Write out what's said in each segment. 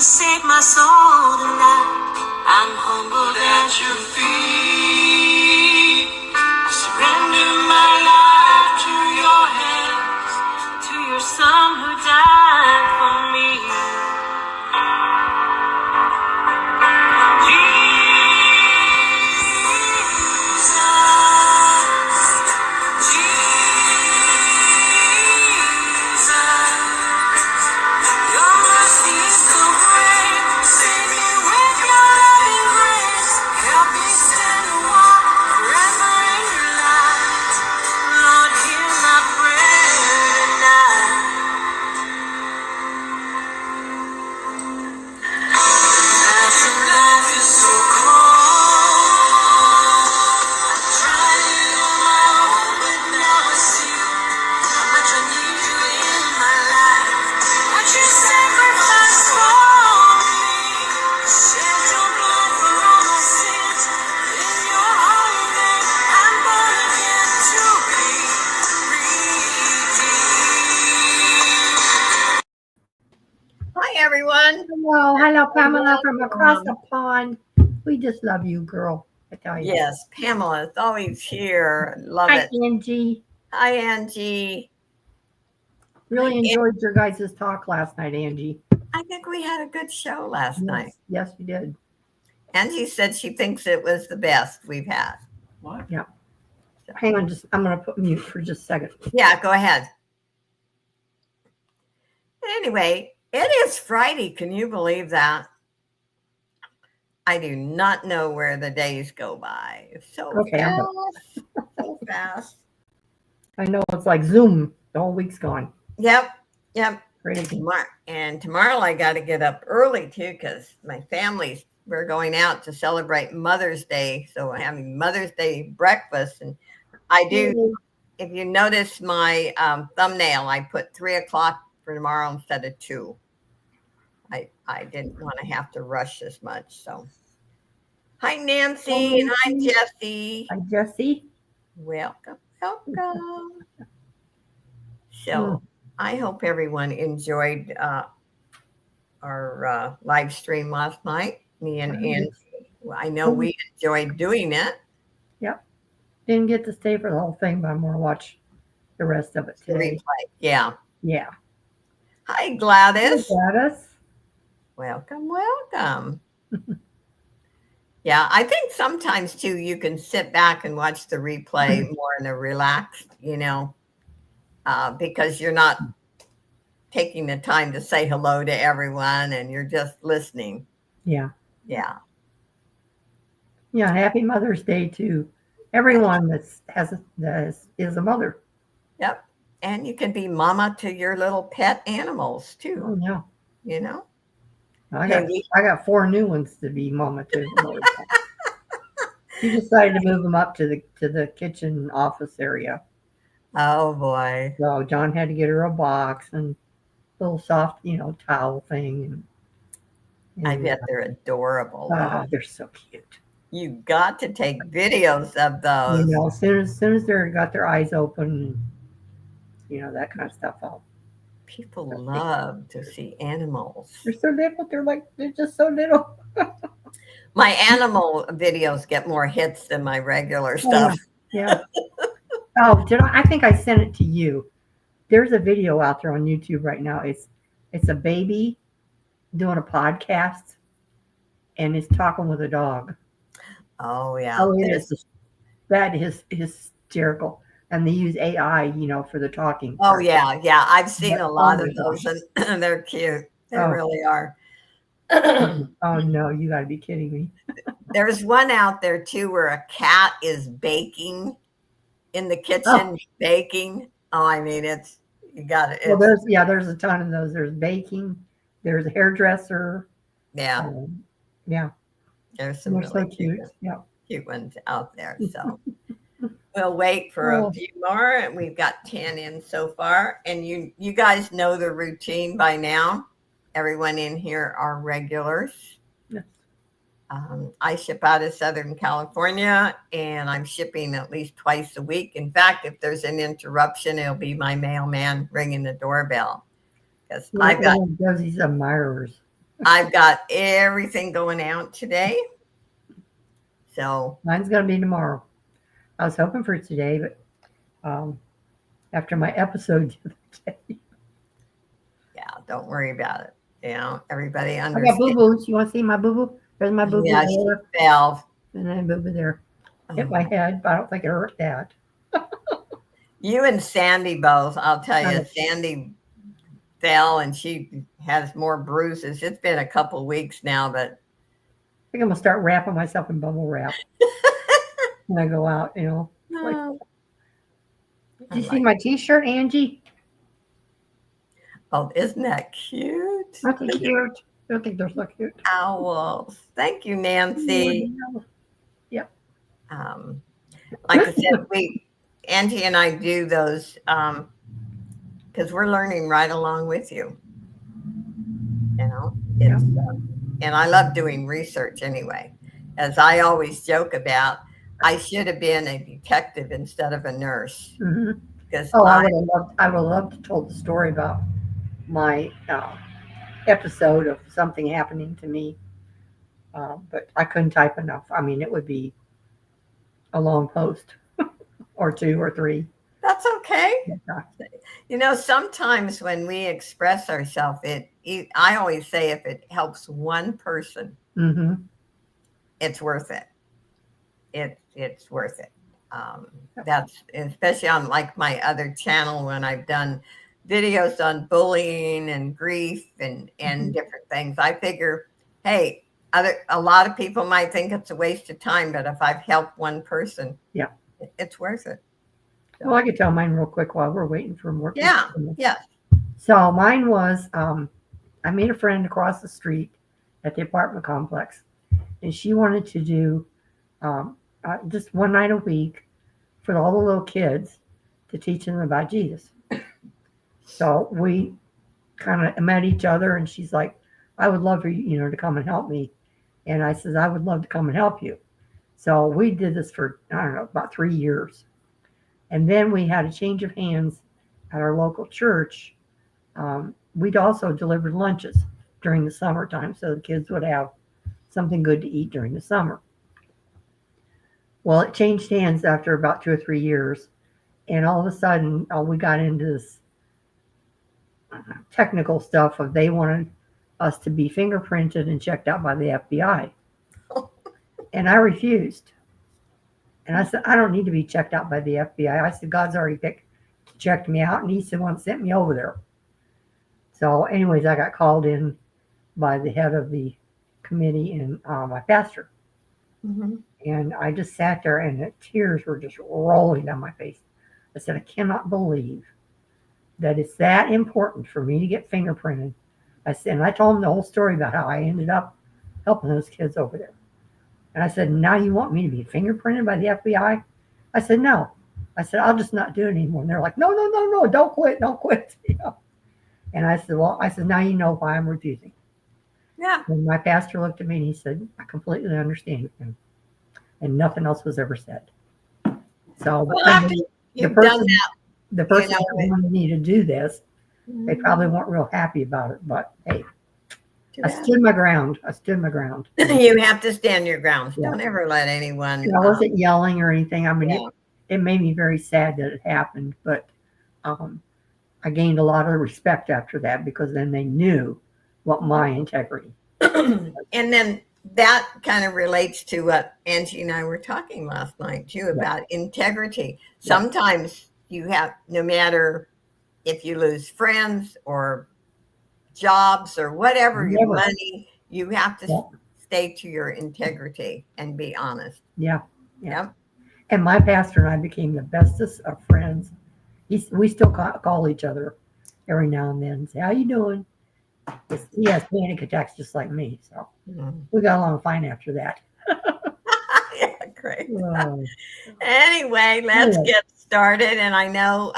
save my soul tonight. I'm humbled at your feet. I surrender my life to your hands, to your son who died for me. Everyone. Hello, Pamela from across the pond. We just love you, girl. I tell you. Yes, Pamela is always here. Love Hi, it. Angie. Hi, Angie. Really enjoyed your guys' talk last night, Angie. I think we had a good show last night. Yes, we did. Angie said she thinks it was the best we've had. What? Yeah. Hang on, I'm going to put mute for just a second. Yeah, go ahead. Anyway, it is Friday. Can you believe that? I do not know where the days go by. It's so fast. So fast. I know it's like Zoom. The whole week's gone. Yep. Crazy. Tomorrow I got to get up early too because my we're going out to celebrate Mother's Day. So we're having Mother's Day breakfast. And I do, if you notice my thumbnail, I put 3 o'clock for tomorrow instead of 2. I didn't want to have to rush as much. So hi, Nancy, and hi, Jessie. Hi, Jessie. Welcome. So I hope everyone enjoyed our live stream last night. Me and Angie. I know we enjoyed doing it. Yep. Didn't get to stay for the whole thing, but I'm going to watch the rest of it today. Yeah. Hi, Hi, Gladys. Gladys. Welcome. Yeah, I think sometimes too you can sit back and watch the replay more in a relaxed, because you're not taking the time to say hello to everyone and you're just listening. Yeah. Happy Mother's Day to everyone that is a mother. Yep. And you can be mama to your little pet animals too. Oh, yeah. I got 4 new ones to be mama to. She decided to move them up to the kitchen office area. Oh boy. So John had to get her a box and a little soft, towel thing. And I bet they're adorable. They're so cute. You got to take videos of those. As soon as they got their eyes open, that kind of stuff. People love to see animals. They're so little. They're just so little. My animal videos get more hits than my regular stuff. Yeah. I think I sent it to you. There's a video out there on YouTube right now. It's a baby doing a podcast and it's talking with a dog. Oh yeah. Oh, that is hysterical. And they use AI, for the talking. Oh yeah. I've seen a lot of those and they're cute. They really are. Oh no, you got to be kidding me. There's one out there too where a cat is baking in the kitchen, baking. Oh, I mean, you got it. Well, there's a ton of those. There's baking. There's a hairdresser. Yeah. There's some really cute ones out there. So we'll wait for a few more. And we've got 10 in so far. And you guys know the routine by now. Everyone in here are regulars. Yes. I ship out of Southern California and I'm shipping at least twice a week. In fact, if there's an interruption, it'll be my mailman ringing the doorbell. Because I've got these admirers. I've got everything going out today. So Mine's going to be tomorrow. I was hoping for today, but after my episode the other day, yeah, don't worry about it. You know, everybody I got understands. boo-boos. You want to see my boo-boo? There's my boo-boo Yeah, she there. fell. And then boo-boo there. Hit Oh. my head, but I don't think it hurt that. You and Sandy both, I'll tell you, Oh. Sandy fell and she has more bruises. It's been a couple weeks now, but I think I'm going to start wrapping myself in bubble wrap when I go out, you know. Like, did you see my t-shirt, Angie? Oh, isn't that cute? Aren't they cute? I don't think they're so cute. Owls. Thank you, Nancy. Yep. Like I said, Auntie and I do those because we're learning right along with you. You know, it's, and I love doing research anyway. As I always joke about, I should have been a detective instead of a nurse. Mm-hmm. Because I would have loved to tell the story about my episode of something happening to me, but I couldn't type enough. I mean, it would be a long post or 2 or 3. That's okay. Yeah. You know, sometimes when we express ourselves, I always say if it helps one person, Mm-hmm. it's worth it. It's worth it. That's especially on like my other channel when I've done videos on bullying and grief and different things. I figure, hey, a lot of people might think it's a waste of time, but if I've helped one person, yeah, it's worth it. So. Well, I could tell mine real quick while we're waiting for work. Yeah. So mine was I made a friend across the street at the apartment complex, and she wanted to do just one night a week for all the little kids to teach them about Jesus. So we kind of met each other, and she's like, I would love for you, to come and help me. And I said, I would love to come and help you. So we did this for, I don't know, about 3 years. And then we had a change of hands at our local church. We'd also delivered lunches during the summertime, so the kids would have something good to eat during the summer. Well, it changed hands after about 2 or 3 years. And all of a sudden, we got into this technical stuff of they wanted us to be fingerprinted and checked out by the FBI. And I refused. And I said, I don't need to be checked out by the FBI. I said, God's already checked me out, and he's the one that sent me over there. So anyways, I got called in by the head of the committee and my pastor. Mm-hmm. And I just sat there, and the tears were just rolling down my face. I said, I cannot believe that it's that important for me to get fingerprinted. I said, and I told him the whole story about how I ended up helping those kids over there. And I said, now you want me to be fingerprinted by the FBI? I said, no. I said, I'll just not do it anymore. And they're like, no, don't quit. And I said, now you know why I'm refusing. Yeah. And my pastor looked at me and he said, I completely understand. And nothing else was ever said. So the person that wanted me to do this, they probably weren't real happy about it, but hey, I stood my ground. You have to stand your ground. Yeah. Don't ever let anyone. I wasn't yelling or anything. I mean, it made me very sad that it happened, but I gained a lot of respect after that because then they knew what my integrity. And then that kind of relates to what Angie and I were talking last night too about integrity. Sometimes you have, no matter if you lose friends or jobs or whatever, your money, you have to stay to your integrity and be honest. Yeah. And my pastor and I became the bestest of friends. We still call each other every now and then and say, how you doing? He has panic attacks just like me. So we got along fine after that. Yeah, great. Anyway, let's get started. And I know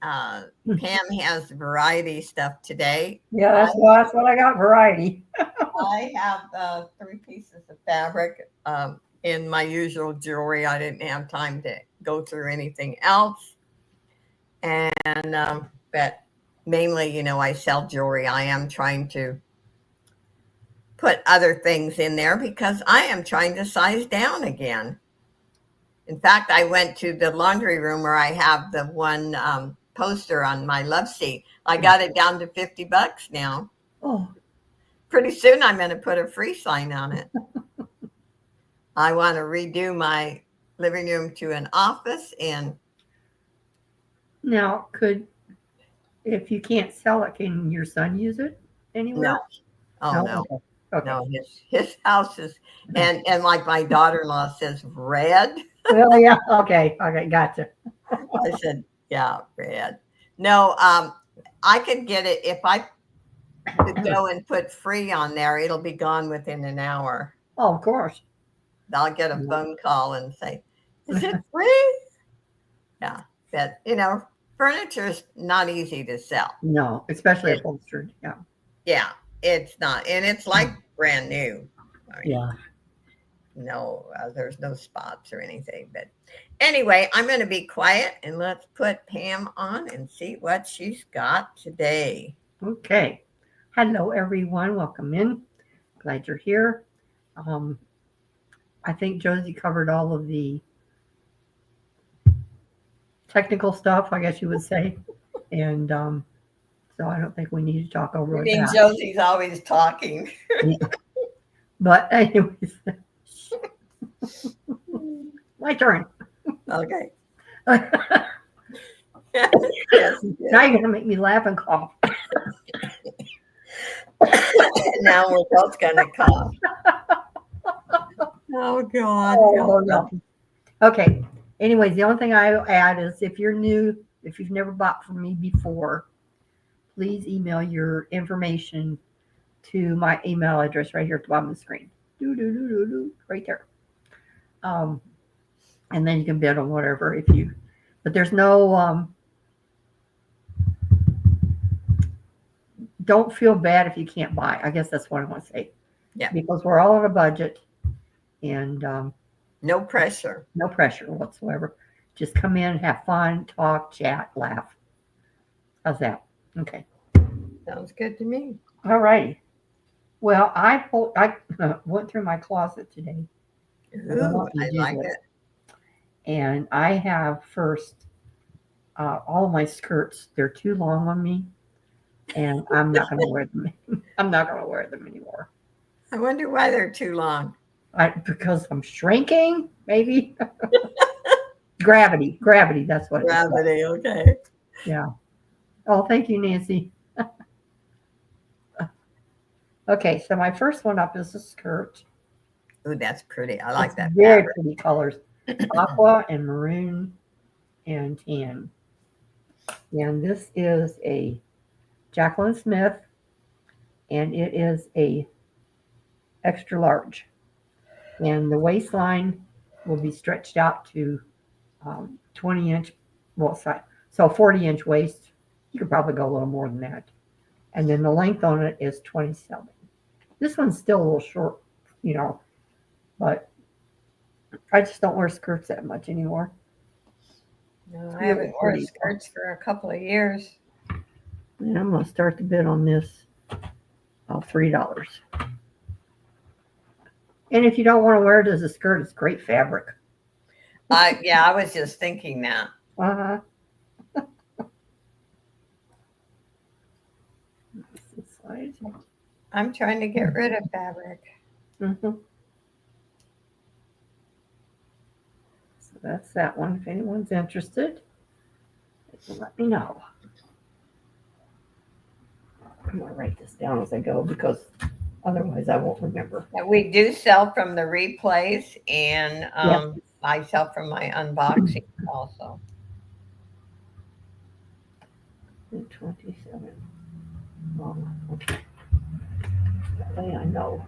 Pam has variety stuff today. Yeah, that's what I got, variety. I have 3 pieces of fabric in my usual jewelry. I didn't have time to go through anything else. And but mainly, I sell jewelry. I am trying to put other things in there because I am trying to size down again. In fact, I went to the laundry room where I have the one poster on my love seat. I got it down to $50 now. Oh, Pretty soon I'm going to put a free sign on it. I want to redo my living room to an office, and now if you can't sell it, can your son use it anywhere? no. Oh no. Okay. Okay. No, his house is, and like my daughter-in-law says, red. Well, yeah. Okay. Gotcha. I said, yeah, red. No, I could get it if I could go and put free on there. It'll be gone within an hour. Oh, of course. I'll get a phone call and say, "Is it free?" Yeah, but furniture is not easy to sell. No, especially upholstered. Yeah. Yeah, it's not, and it's like brand new. I mean, Yeah. no, there's no spots or anything. But anyway, I'm going to be quiet and let's put Pam on and see what she's got today. Okay. Hello, everyone. Welcome in. Glad you're here. I think Josie covered all of the technical stuff, I guess you would say. And so I don't think we need to talk over I mean, that. Josie's always talking. But anyways, my turn. Okay. Now Yes, you're going to make me laugh and cough. now we're both going to cough. Oh, God. Oh, no. Okay. Anyways, the only thing I add is if you're new, if you've never bought from me before, please email your information to my email address right here at the bottom of the screen. Right there. And then you can bid on whatever but there's no, don't feel bad if you can't buy. I guess that's what I want to say. Yeah. Because we're all on a budget and No pressure. no pressure whatsoever. Just come in, have fun, talk, chat, laugh. How's that? Okay. Sounds good to me. All right. Well, I went through my closet today. Ooh, I like it. And I have first all of my skirts. They're too long on me, and I'm not going to wear them. I'm not going to wear them anymore. I wonder why they're too long. Because I'm shrinking, maybe. Gravity. That's what Gravity, okay. Yeah. Oh, thank you, Nancy. Okay, so my first one up is a skirt. Ooh, that's pretty. I like that. Very fabric. pretty colors. Aqua and maroon and tan. And this is a Jacqueline Smith, and it is a extra large. And the waistline will be stretched out to 20-inch, so 40-inch waist. You could probably go a little more than that. And then the length on it is 27. This one's still a little short, but I just don't wear skirts that much anymore. No, I haven't worn skirts for a couple of years. And I'm going to start the bid on this $3. And if you don't want to wear it as a skirt, it's great fabric. Yeah, I was just thinking that. Uh-huh. I'm trying to get rid of fabric. Mm-hmm. So that's that one. If anyone's interested, let me know. I'm going to write this down as I go because otherwise I won't remember. And we do sell from the replays, and I sell from my unboxing also. 27. Oh, okay. That way I know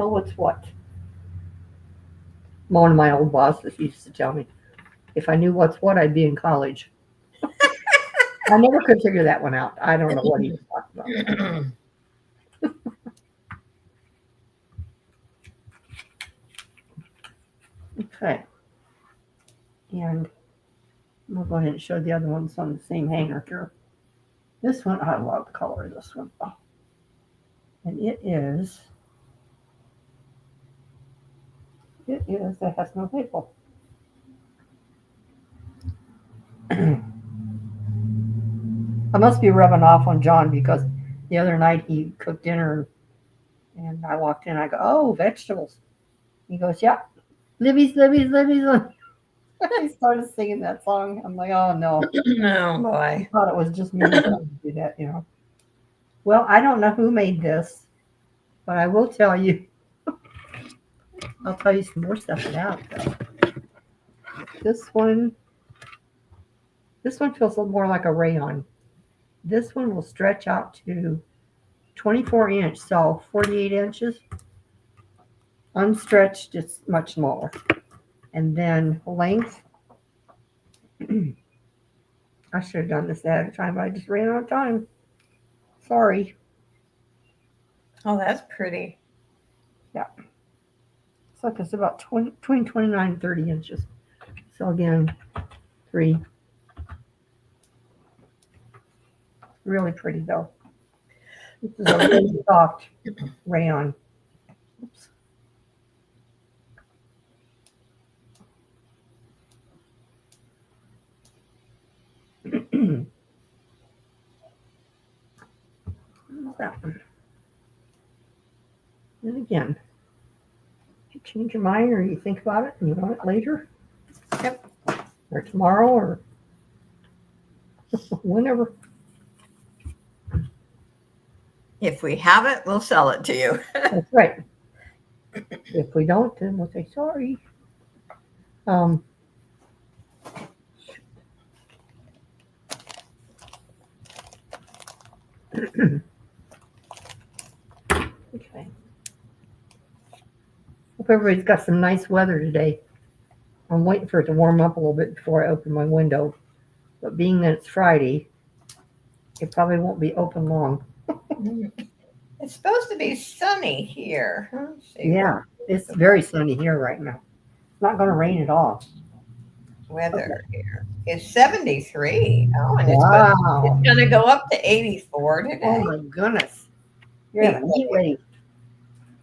what's what. One of my old bosses used to tell me, if I knew what's what, I'd be in college. I never could figure that one out. I don't know what he was talking about. Okay. And we'll go ahead and show the other ones on the same hanger here. This one, I love the color of this one. Oh. And it has no label. I must be rubbing off on John because the other night he cooked dinner and I walked in. I go, "Oh, vegetables." He goes, "Yeah, Libby's." I started singing that song. I'm like, "Oh no!" Oh I boy. thought it was just me to do that, Well, I don't know who made this, but I will tell you. I'll tell you some more stuff about it, though. This one feels a little more like a rayon. This one will stretch out to 24 inch, so 48 inches. Unstretched, it's much smaller. And then length, I should have done this ahead of time, but I just ran out of time. Sorry. Oh, that's pretty. It's like it's about between 29 and 30 inches. So again, 3. Really pretty though. This is a really soft rayon. Oops. That one. And again, if you change your mind or you think about it and you want it later, Yep. or tomorrow or whenever. If we have it, we'll sell it to you. That's right. If we don't, then we'll say sorry. Okay. Hope everybody's got some nice weather today. I'm waiting for it to warm up a little bit before I open my window. But being that it's Friday, it probably won't be open long. It's supposed to be sunny here. Let's see. Yeah, it's very sunny here right now. It's not going to rain at all. Weather here is 73. Oh, and Wow. it's going to go up to 84 today. Oh my goodness. You're having a heat wave.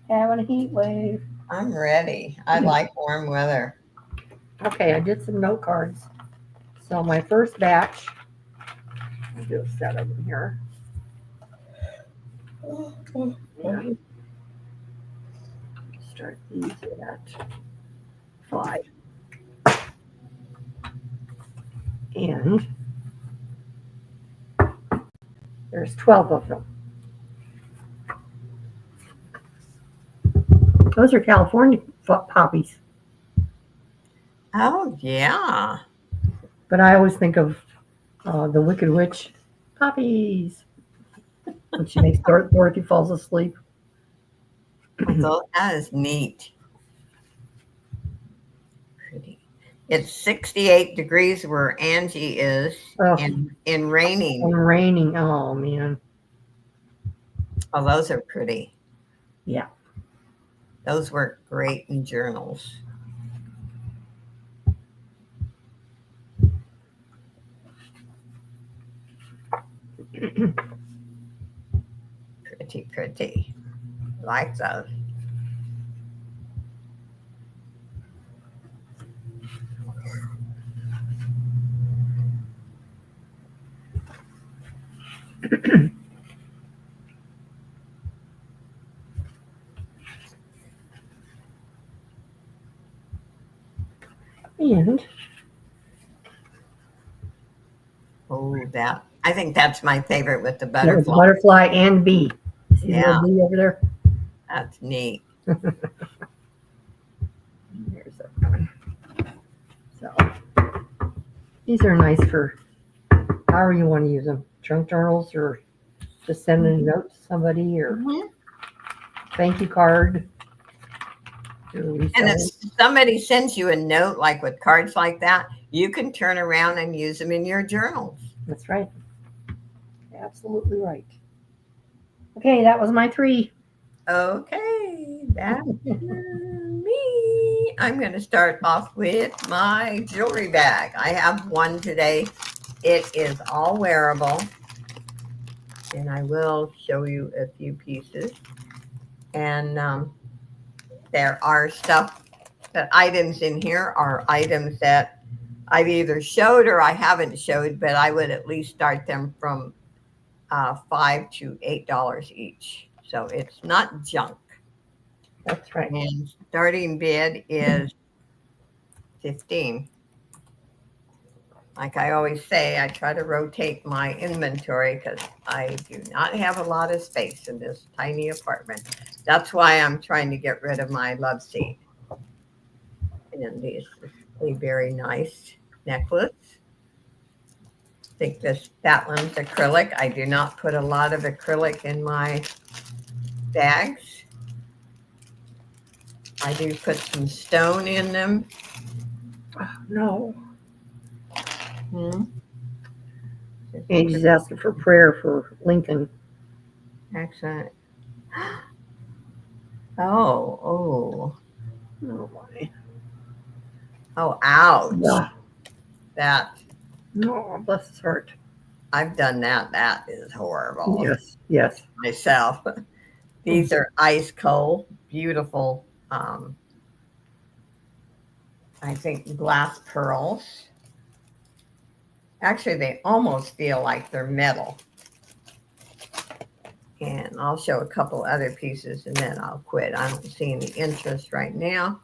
Having a heat wave. I'm ready. I like warm weather. Okay, I did some note cards. So my first batch, I'll do a set of them here. And start these at 5. And there's 12 of them. Those are California poppies. Oh, yeah. But I always think of the Wicked Witch poppies. When she makes Dorothy falls asleep. So that is neat. Pretty. It's 68 degrees where Angie is Oh, and raining. and raining. Oh, man. Oh, those are pretty. Yeah. Those work great in journals. Pretty, pretty. Like those. And Oh, that. I think that's my favorite with the there's a butterfly. butterfly and bee. See the Yeah. little bee over there? That's neat. There's that one. So these are nice for however you want to use them. Junk journals or just sending a note to somebody or thank you card. And if somebody sends you a note, like with cards like that, you can turn around and use them in your journals. That's right. Absolutely right. Okay, that was my 3. Okay, that's me. I'm going to start off with my jewelry bag. I have one today. It is all wearable. and I will show you a few pieces. And there are items in here are items that I've either showed or I haven't showed, but I would at least start them from $5 to $8 each. So it's not junk. That's right. And starting bid is 15. Like I always say, I try to rotate my inventory because I do not have a lot of space in this tiny apartment. That's why I'm trying to get rid of my love seat. And this is a very nice necklace. I think that one's acrylic. I do not put a lot of acrylic in my bags. I do put some stone in them. No. Hmm. Angie's asking for prayer for Lincoln. Excellent. Oh, Oh my. oh, ouch. Yeah. That, No, bless his heart. I've done that. That is horrible. Yes. Yes. Myself. These are ice cold, beautiful, I think glass pearls. Actually, they almost feel like they're metal. And I'll show a couple other pieces and then I'll quit. I don't see any interest right now.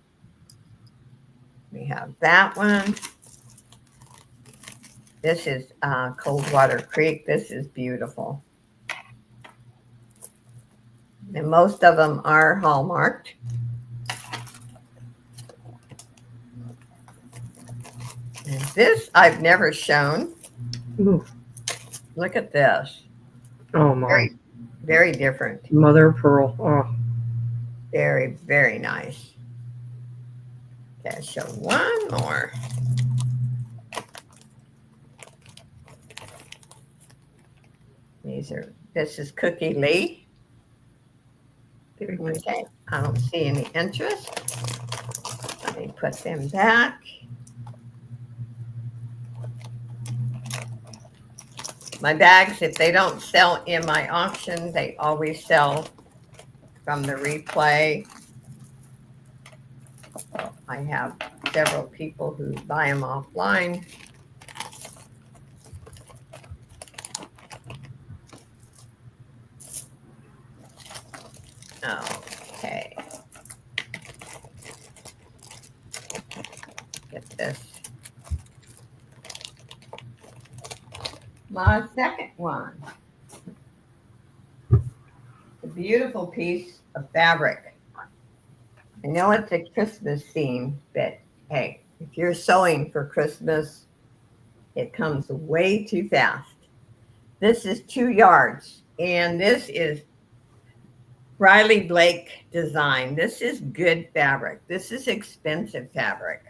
We have that one. This is Coldwater Creek. This is beautiful. And most of them are hallmarked. And this I've never shown. Ooh. Look at this. Oh my. Very, very different. Mother of pearl. Oh. Very, very nice. Okay, I'll show one more. This is Cookie Lee. Okay, I don't see any interest. Let me put them back. My bags, if they don't sell in my auction, they always sell from the replay. I have several people who buy them offline. Okay. Get this. My second one. A beautiful piece of fabric. I know it's a Christmas theme, but hey, if you're sewing for Christmas, it comes way too fast. This is 2 yards, and this is Riley Blake design. This is good fabric. This is expensive fabric.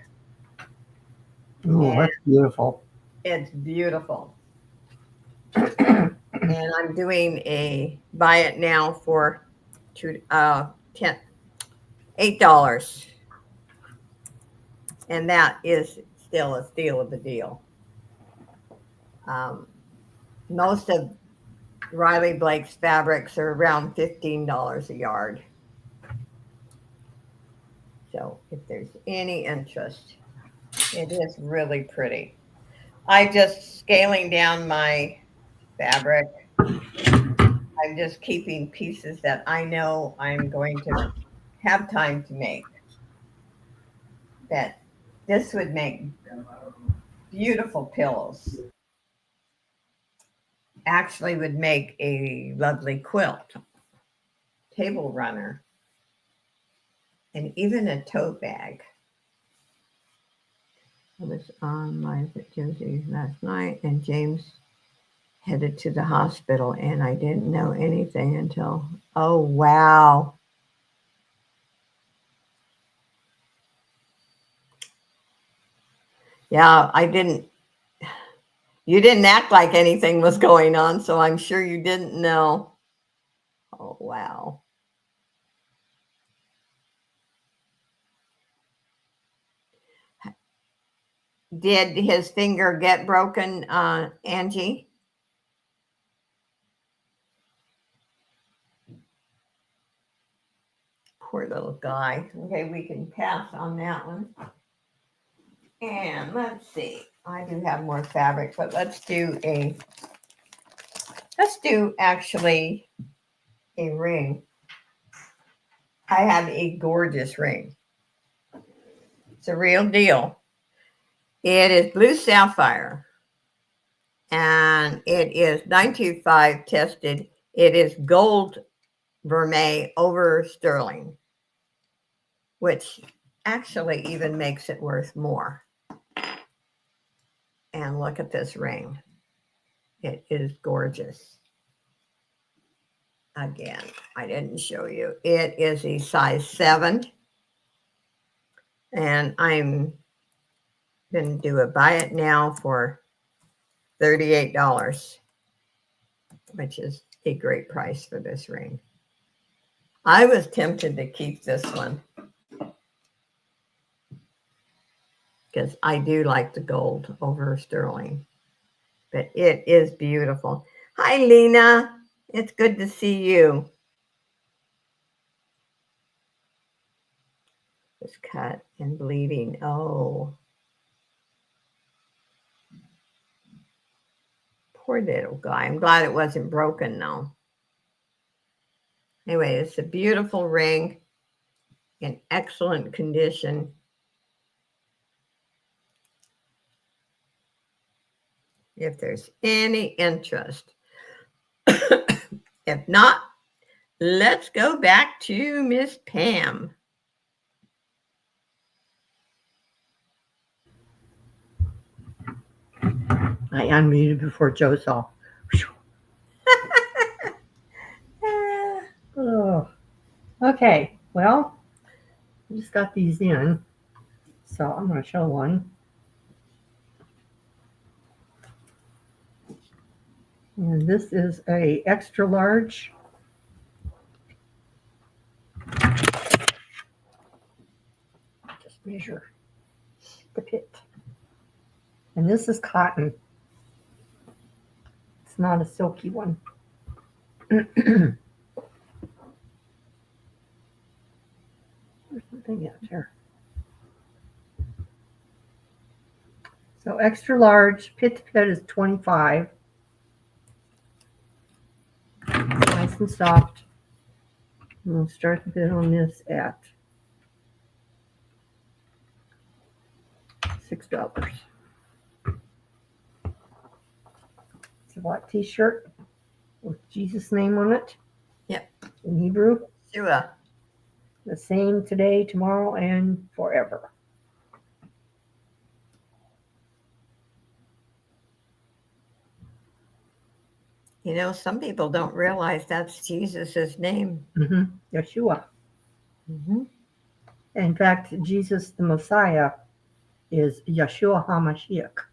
Oh, that's beautiful. It's beautiful. And I'm doing a buy it now for $8. And that is still a steal of a deal. Most of Riley Blake's fabrics are around $15 a yard. So if there's any interest, it is really pretty. I just scaling down my fabric. I'm just keeping pieces that I know I'm going to have time to make. That this would make beautiful pillows. Actually would make a lovely quilt, table runner, and even a tote bag. I was on my Josie last night, and James headed to the hospital, and I didn't know anything until, oh, wow. Yeah, you didn't act like anything was going on, so I'm sure you didn't know. Oh, wow. Did his finger get broken, Angie? Poor little guy. Okay, we can pass on that one. And let's see. I do have more fabric, but let's do actually a ring. I have a gorgeous ring. It's a real deal. It is blue sapphire, and it is 925 tested. It is gold vermeil over sterling, which actually even makes it worth more. And look at this ring. It is gorgeous. Again, I didn't show you. It is a size 7. And I'm going to do a buy it now for $38, which is a great price for this ring. I was tempted to keep this one because I do like the gold over sterling, but it is beautiful. Hi, Lena. It's good to see you. It's cut and bleeding. Oh, poor little guy. I'm glad it wasn't broken, though. Anyway, it's a beautiful ring in excellent condition. If there's any interest. If not, let's go back to Miss Pam. I unmuted before Joe saw. Oh, okay. Well, I just got these in, so I'm going to show one. And this is a extra large. Just measure the pit. And this is cotton. It's not a silky one. There's something out there. So extra large, pit to pit is 25. Nice and soft. And we'll start the bit on this at $6. It's a black t-shirt with Jesus' name on it. Yep. In Hebrew. Sure. The same today, tomorrow, and forever. You know, some people don't realize that's Jesus's name. Yeshua. In fact, Jesus the Messiah is Yeshua HaMashiach.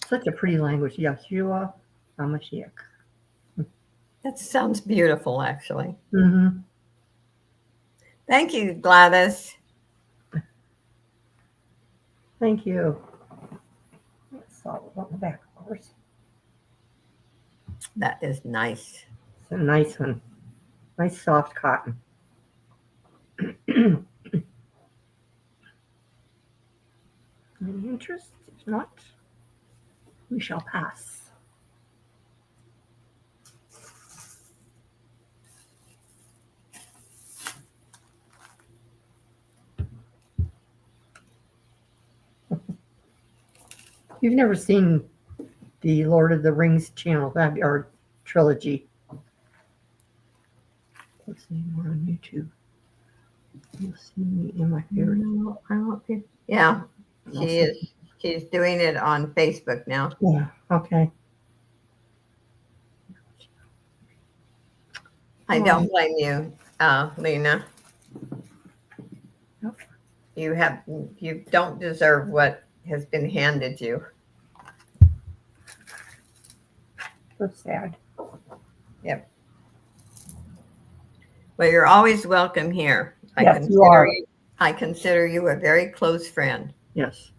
Such a pretty language, Yeshua HaMashiach. That sounds beautiful, actually. Mm-hmm. Thank you, Gladys. Thank you. That's solid on the back, of course. That is nice. It's a nice one. Nice soft cotton. Any interest? If not, we shall pass. You've never seen the Lord of the Rings channel, or trilogy. What's the name more on YouTube? You'll see me in my favorite. No, I don't think. Yeah, she is. She's doing it on Facebook now. Yeah, okay. I don't blame you, Lena. Nope. You don't deserve what has been handed you. So sad. Yep. Well, you're always welcome here. Yes, you are. I consider you a very close friend. Yes.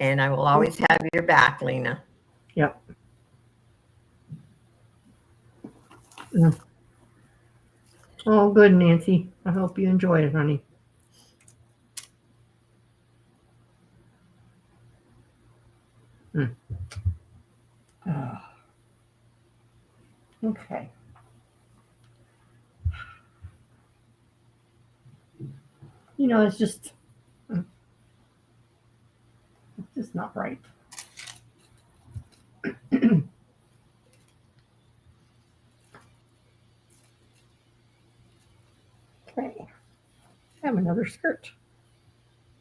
And I will always have your back, Lena. Yep. Oh, good, Nancy. I hope you enjoy it, honey. Oh, okay. It's just not right. Okay. I have another skirt.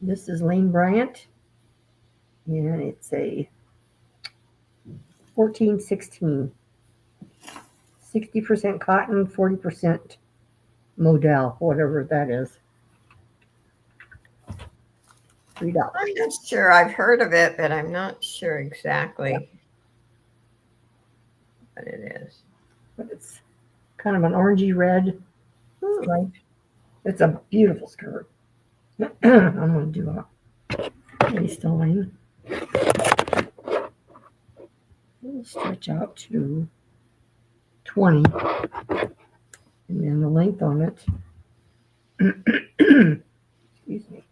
This is Lane Bryant, and it's a 1416. 60% cotton, 40% modal, whatever that is. $3. I'm not sure. I've heard of it, but I'm not sure exactly what it is. But it's kind of an orangey red stripe. It's a beautiful skirt. I'm going to do a waist line. It'll stretch out to 20. And then the length on it, excuse me,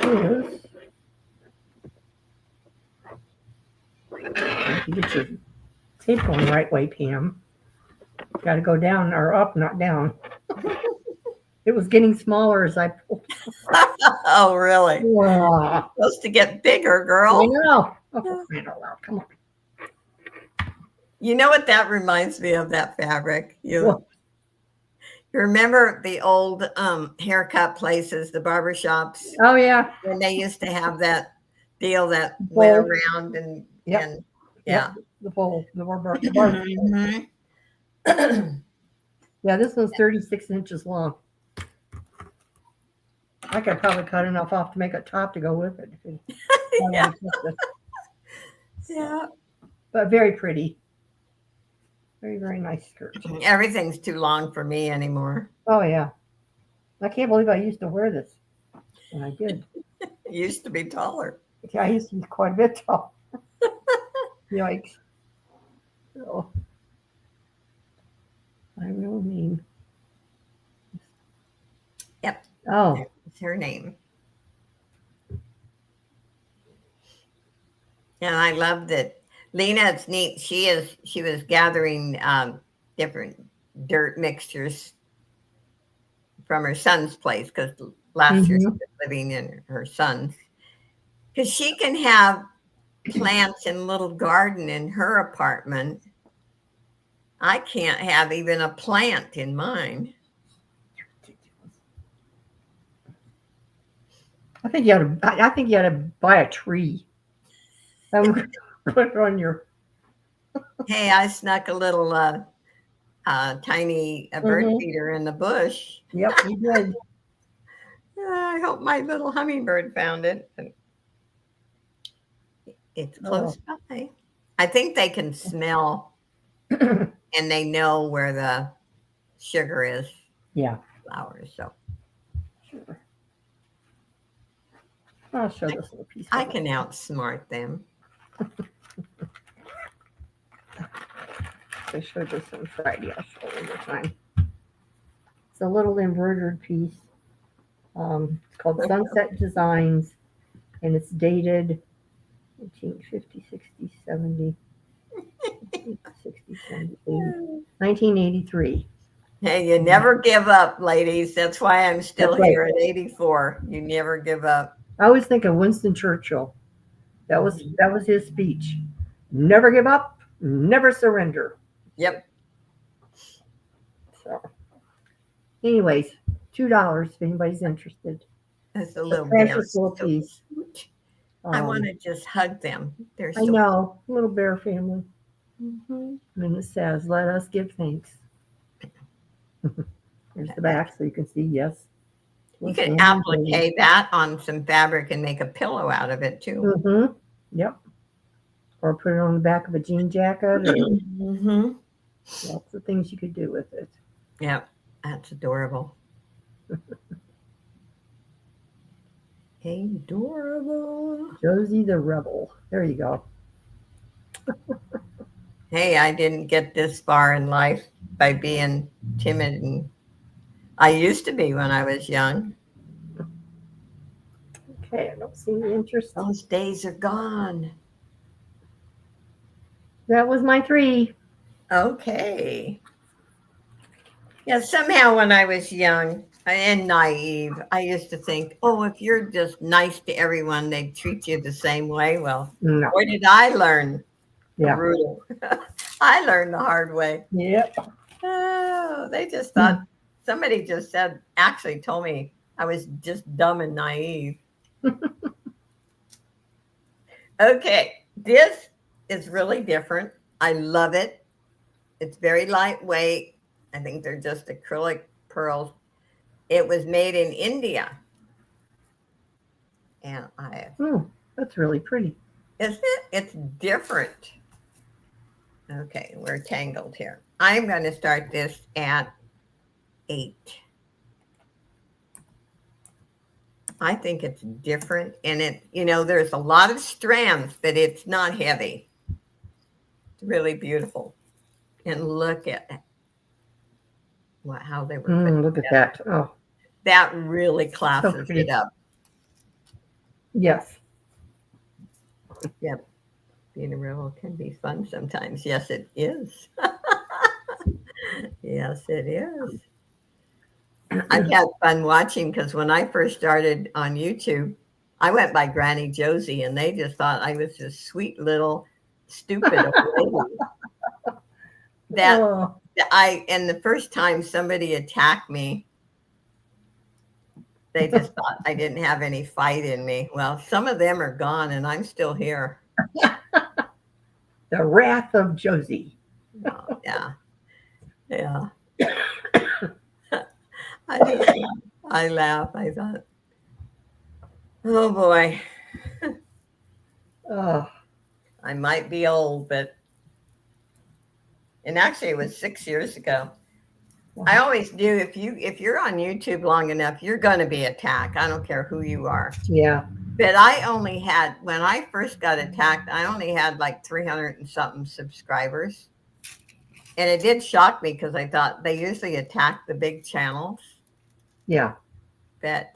is, if you get your tape going right way, Pam, got to go down or up, not down. It was getting smaller as I pulled. Oh, really? Wow. Supposed to get bigger, I girl. know. Oh, man, oh, wow. Come on. You know what that reminds me of, that fabric? What? You remember the old haircut places, the barber shops, Oh, yeah. when they used to have that deal that Bowl. went around and Yep. yeah. The pole, the barber. Mhm. Yeah, this one's 36 inches long. I could probably cut enough off to make a top to go with it. Yeah. Yeah. But very pretty. Very, very nice skirt. Everything's too long for me anymore. Oh, yeah. I can't believe I used to wear this. And I did. It used to be taller. Yeah, I used to be quite a bit tall. Yikes. So, my real name. Yep. Oh, It's her name. And I love that. Lena, it's neat. She was gathering different dirt mixtures from her son's place, because last year she was living in her son's. Because she can have plants in a little garden in her apartment. I can't have even a plant in mine. I think you ought to buy a tree. Put it on your. Hey, I snuck a little tiny bird Mhm. feeder in the bush. Yep, you did. I hope my little hummingbird found it. It's close by. I think they can smell and they know where the sugar is. Yeah. Flowers. So Sure. I'll show this little piece. I can outsmart them. I showed this on Friday. I'll show it one time. It's a little embroidered piece. It's called Sunset Designs, and it's dated 1950, 60, 70, 60, 70, 80, 1983. Hey, you never give up, ladies. That's why I'm still That's right. here at 84. You never give up. I always think of Winston Churchill. That was his speech. Never give up, never surrender. Yep. So, anyways, $2 if anybody's interested. That's a little Precious bear. little piece. I want to just hug them. They're I so know, little bear family. Mhm. And it says, "Let us give thanks." Here's the back, so you can see. Yes, You can applique that on some fabric and make a pillow out of it too. Mm-hmm. Yep. Or put it on the back of a jean jacket. Or Mm-hmm. lots of things you could do with it. Yep, that's adorable. Adorable. Josie the Rebel. There you go. Hey, I didn't get this far in life by being timid, and I used to be when I was young. Okay, I don't see any interest. Those days are gone. That was my 3. Okay. Yeah, somehow when I was young and naive, I used to think, oh, if you're just nice to everyone, they treat you the same way. Well, No. boy, did I learn Yeah. brutal. I learned the hard way. Yep. Oh, they just thought, somebody just said, actually told me I was just dumb and naive. Okay, this is really different. I love it. It's very lightweight. I think they're just acrylic pearls. It was made in India. And That's really pretty. isn't it? It's different. Okay, we're tangled here. I'm going to start this at 8. I think it's different, and there's a lot of strands, but it's not heavy. It's really beautiful. And look at how they were put Look at together. that. Oh, That really classes pretty. it up. yes. Yep. Being a rebel can be fun sometimes. Yes, it is. Yes, it is. I've had fun watching because when I first started on YouTube, I went by Granny Josie, and they just thought I was this sweet little stupid old lady. Oh, And the first time somebody attacked me, they just thought I didn't have any fight in me. Well, some of them are gone, and I'm still here. the wrath of Josie. Oh, yeah. Yeah. I laugh. I thought, oh boy, Oh, I might be old, and actually it was 6 years ago. I always do. If you're on YouTube long enough, you're going to be attacked. I don't care who you are. yeah. But when I first got attacked, I only had like 300 and something subscribers. And it did shock me because I thought they usually attack the big channels. Yeah. But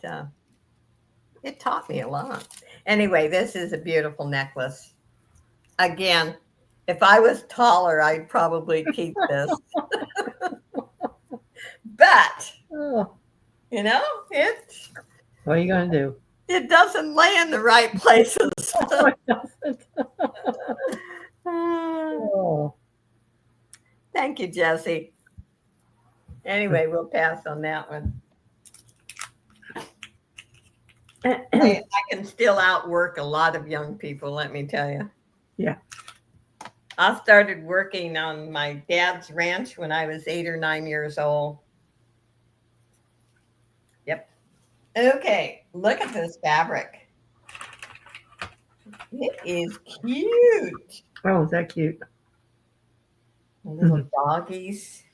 it taught me a lot. Anyway, this is a beautiful necklace. Again, if I was taller, I'd probably keep this. But, Oh, what are you going to do? it doesn't lay in the right places. Oh, it doesn't. Oh. Thank you, Jesse. Anyway, we'll pass on that one. I can still outwork a lot of young people, let me tell you. Yeah. I started working on my dad's ranch when I was 8 or 9 years old. Yep. Okay, look at this fabric. It is cute. Oh, is that cute? Little doggies.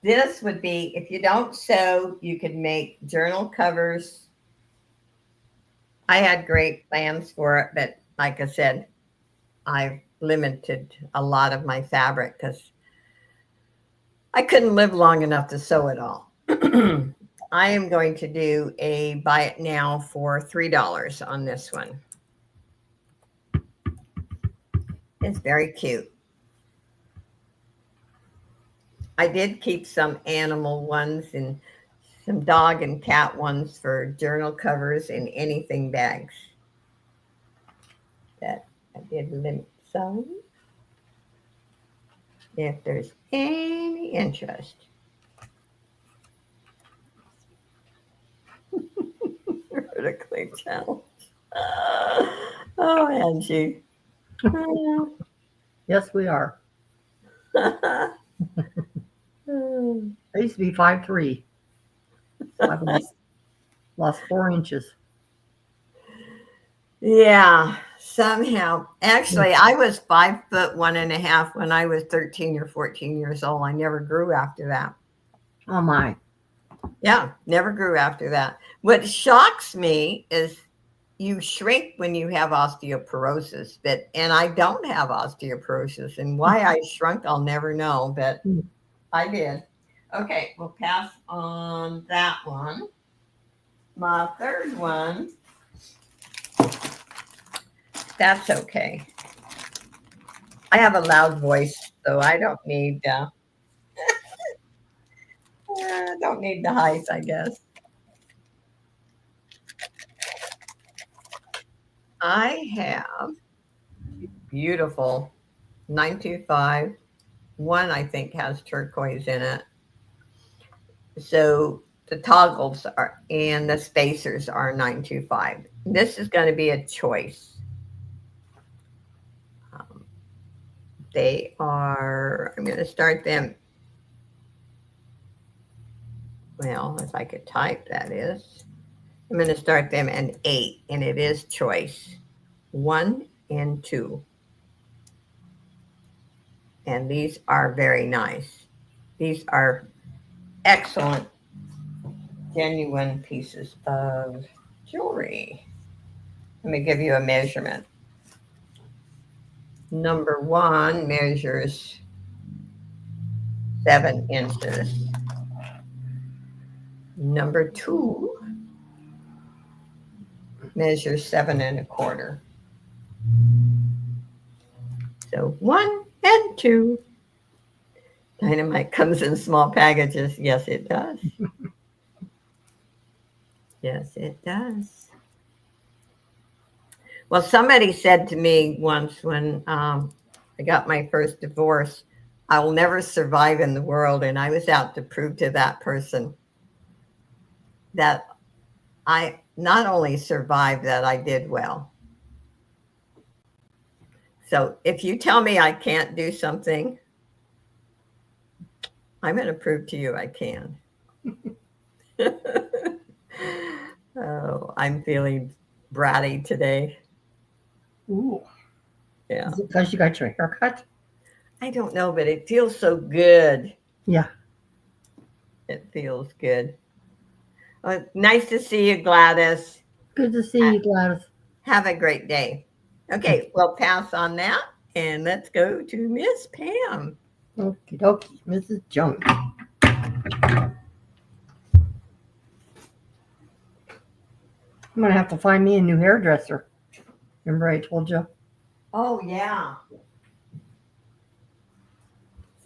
This would be, if you don't sew, you could make journal covers. I had great plans for it, but like I said, I've limited a lot of my fabric because I couldn't live long enough to sew it all. I am going to do a buy it now for $3 on this one. It's very cute. I did keep some animal ones and some dog and cat ones for journal covers and anything bags. That I did limit some. If there's any interest. Vertically challenged. Oh, Angie. Yes, we are. I used to be 5'3". So I've lost 4 inches. Yeah, somehow. Actually, I was 5'1.5" when I was 13 or 14 years old. I never grew after that. Oh my. Yeah, never grew after that. What shocks me is you shrink when you have osteoporosis, and I don't have osteoporosis, and why I shrunk I'll never know, but I did. Okay, we'll pass on that one. My third one, that's okay. I have a loud voice, so I don't need the height, I guess. I have beautiful 925. One I think has turquoise in it. So the toggles are and the spacers are 925. This is going to be a choice. Um, they are, I'm going to start them. Well, if I could type, that is. I'm going to start them at 8, and it is choice 1 and 2. And these are very nice. These are excellent, genuine pieces of jewelry. Let me give you a measurement. Number 1 measures 7 inches. Number 2 measures 7 1/4. So 1 and 2. Dynamite comes in small packages. Yes, it does. Yes, it does. Well, somebody said to me once when I got my first divorce, I will never survive in the world. And I was out to prove to that person that I not only survived, that I did well. So if you tell me I can't do something, I'm going to prove to you I can. Oh, I'm feeling bratty today. Ooh. Yeah. Is it because you got your hair cut? I don't know, but it feels so good. Yeah. It feels good. Well, nice to see you, Gladys. Good to see you, Gladys. Have a great day. Okay, we'll pass on that, and let's go to Miss Pam. Okie dokie, Mrs. Jones. I'm going to have to find me a new hairdresser. Remember I told you? Oh, yeah.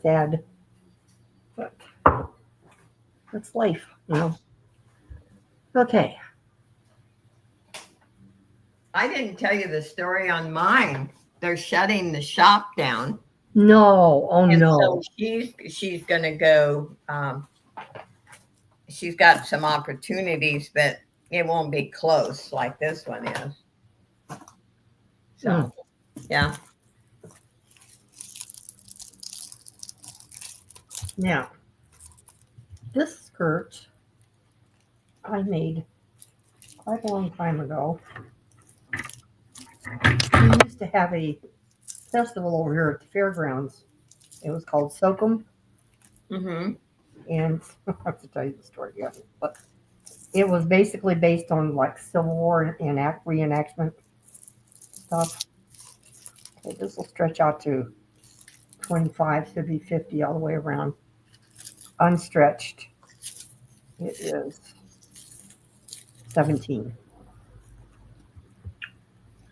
Sad. But that's life, you know. Okay. I didn't tell you the story on mine. They're shutting the shop down. No. Oh, And no. so she's going to go. She's got some opportunities, but it won't be close like this one is. So, yeah. Now, this skirt I made quite a long time ago. We used to have a festival over here at the fairgrounds. It was called Sokum. Mm-hmm. And I have to tell you the story, yeah. But it was basically based on like Civil War and reenactment stuff. Okay, this will stretch out to 25, so it'd be 50 all the way around. Unstretched, it is 17.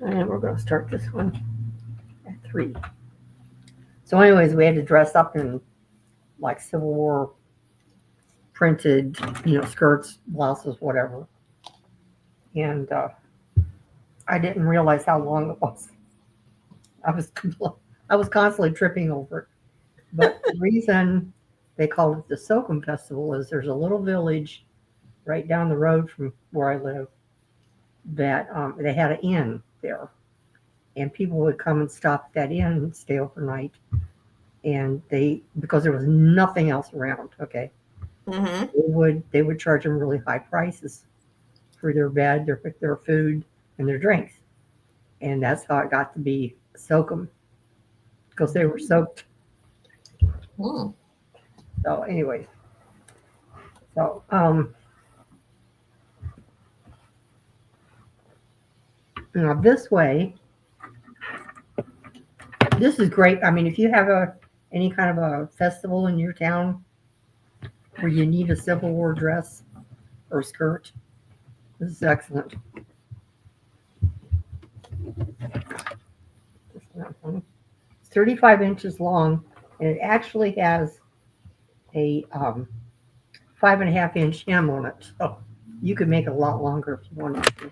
And we're going to start this one at 3. So anyways, we had to dress up in like Civil War printed, skirts, blouses, whatever. And I didn't realize how long it was. I was constantly tripping over it. But the reason they call it the Sokum Festival is there's a little village right down the road from where I live that they had an inn there. And people would come and stop at that inn and stay overnight. And because there was nothing else around, okay, they would charge them really high prices for their bed, their food, and their drinks. And that's how it got to be Sokum, because they were soaked. Mm. So anyways, so Now this way, this is great. I mean, if you have any kind of a festival in your town where you need a Civil War dress or skirt, this is excellent. It's 35 inches long, and it actually has a 5.5-inch hem on it. So you could make it a lot longer if you wanted to.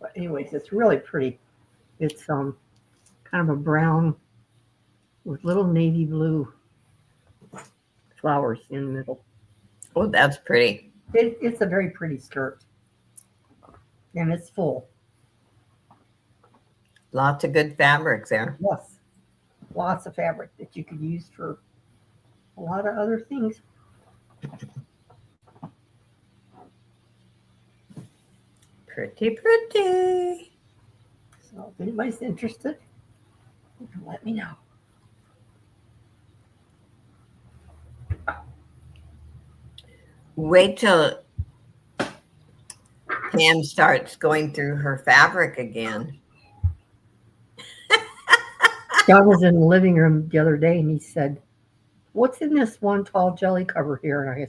But anyways, it's really pretty. It's kind of a brown with little navy blue flowers in the middle. Oh, that's pretty. It's a very pretty skirt, and it's full. Lots of good fabric there. Yes, lots of fabric that you could use for a lot of other things. Pretty, pretty. So if anybody's interested, you can let me know. Wait till Pam starts going through her fabric again. John was in the living room the other day, and he said, "What's in this one tall jelly cover here?" And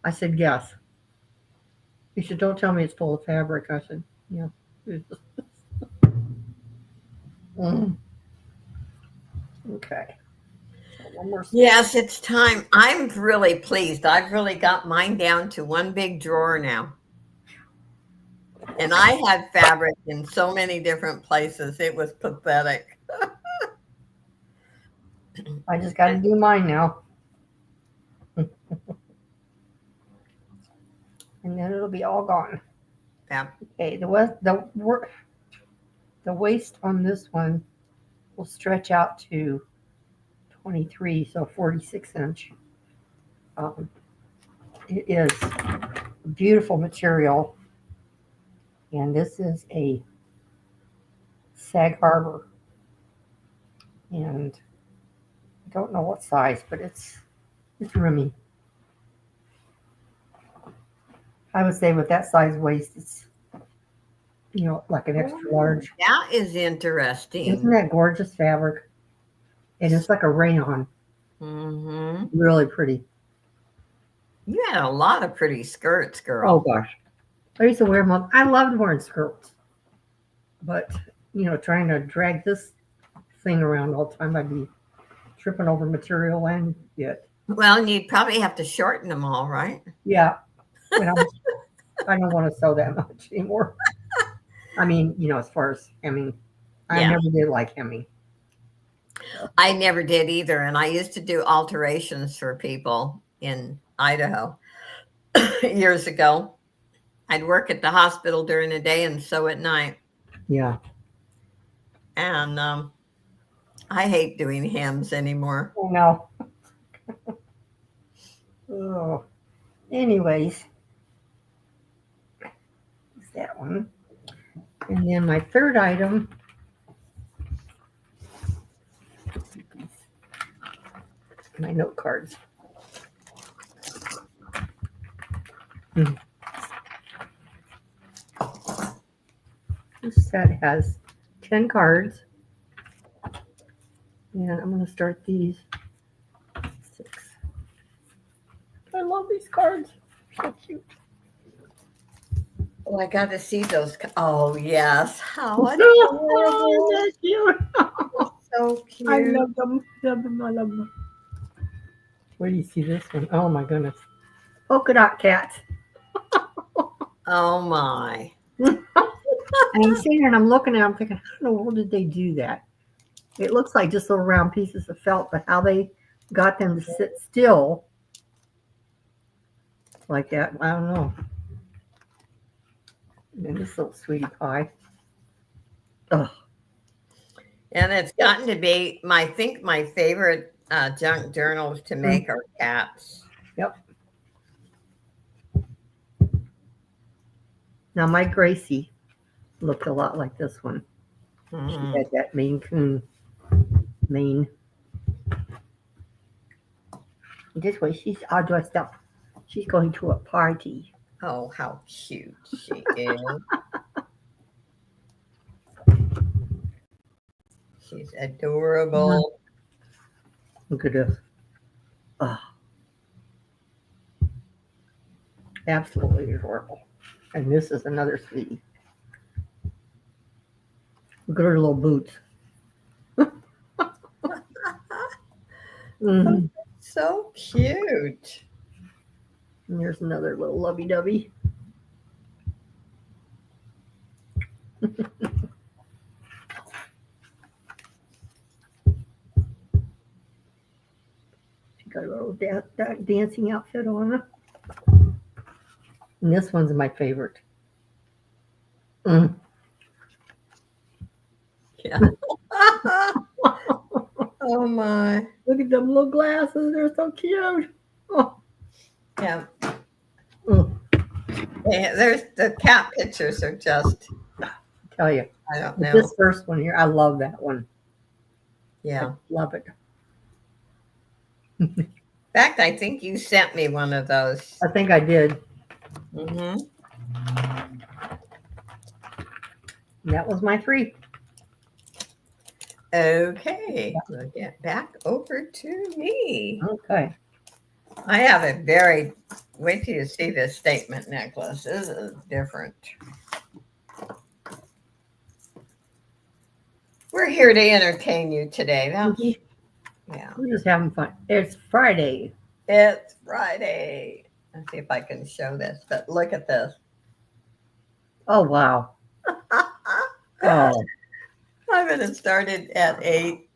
I said, "Guess." He said, "Don't tell me it's full of fabric." I said, "Yeah." Okay. So one more. Yes, it's time. I'm really pleased. I've really got mine down to one big drawer now. And I had fabric in so many different places. It was pathetic. I just got to do mine now. And then it'll be all gone. Yeah. Okay, the waist on this one will stretch out to 23, so 46 inch. It is a beautiful material, and this is a Sag Harbor, and I don't know what size, but it's roomy. I would say with that size waist, it's like an extra large. That is interesting. Isn't that gorgeous fabric? And it's like a rayon. Mm-hmm. Really pretty. You had a lot of pretty skirts, girl. Oh gosh, I used to wear them. I loved wearing skirts, but trying to drag this thing around all the time, I'd be tripping over material and it. Well, and you'd probably have to shorten them all, right? Yeah. I don't want to sew that much anymore. I mean, as far as hemming, I never did like hemming. I never did either. And I used to do alterations for people in Idaho years ago. I'd work at the hospital during the day and sew at night. Yeah. And I hate doing hems anymore. Oh, no. Oh. Anyways. That one. And then my third item my note cards. This set has 10 cards, and I'm going to start these 6. I love these cards. So cute. Oh, I got to see those. Oh, yes. How adorable. That's cute. So cute. I love them. I love them. Where do you see this one? Oh, my goodness. Polka dot cat. Oh, my. And I'm sitting here and I'm looking at it, I'm thinking, how in the world did they do that? It looks like just little round pieces of felt, but how they got them to sit still like that, I don't know. And this little sweetie pie. Oh. And it's gotten to be, I think, my favorite junk journals to make are cats. Yep. Now, my Gracie looked a lot like this one. Mm-hmm. She had that Maine Coon mane. This way, she's all dressed up. She's going to a party. Oh, how cute she is. She's adorable. Look at this. Oh, absolutely adorable. And this is another sweetie. Look at her little boots. Mhm. So cute. And there's another little lovey-dovey. She got a little dancing outfit on. And this one's my favorite. Mm. Yeah. Oh my. Look at them little glasses. They're so cute. Oh. Yeah. Mm. Yeah, there's the cat pictures are just, Tell you. I don't But know. this first one here, I love that one. Yeah. I love it. In fact, I think you sent me one of those. I think I did. Mm-hmm. That was my 3. Okay. We'll get back over to me. Okay. I have a very, wait till you see this statement necklace. This is different. We're here to entertain you today. That's, yeah. We're just having fun. It's Friday. It's Friday. Let's see if I can show this, but look at this. Oh, wow. Oh, I'm going to start it at 8.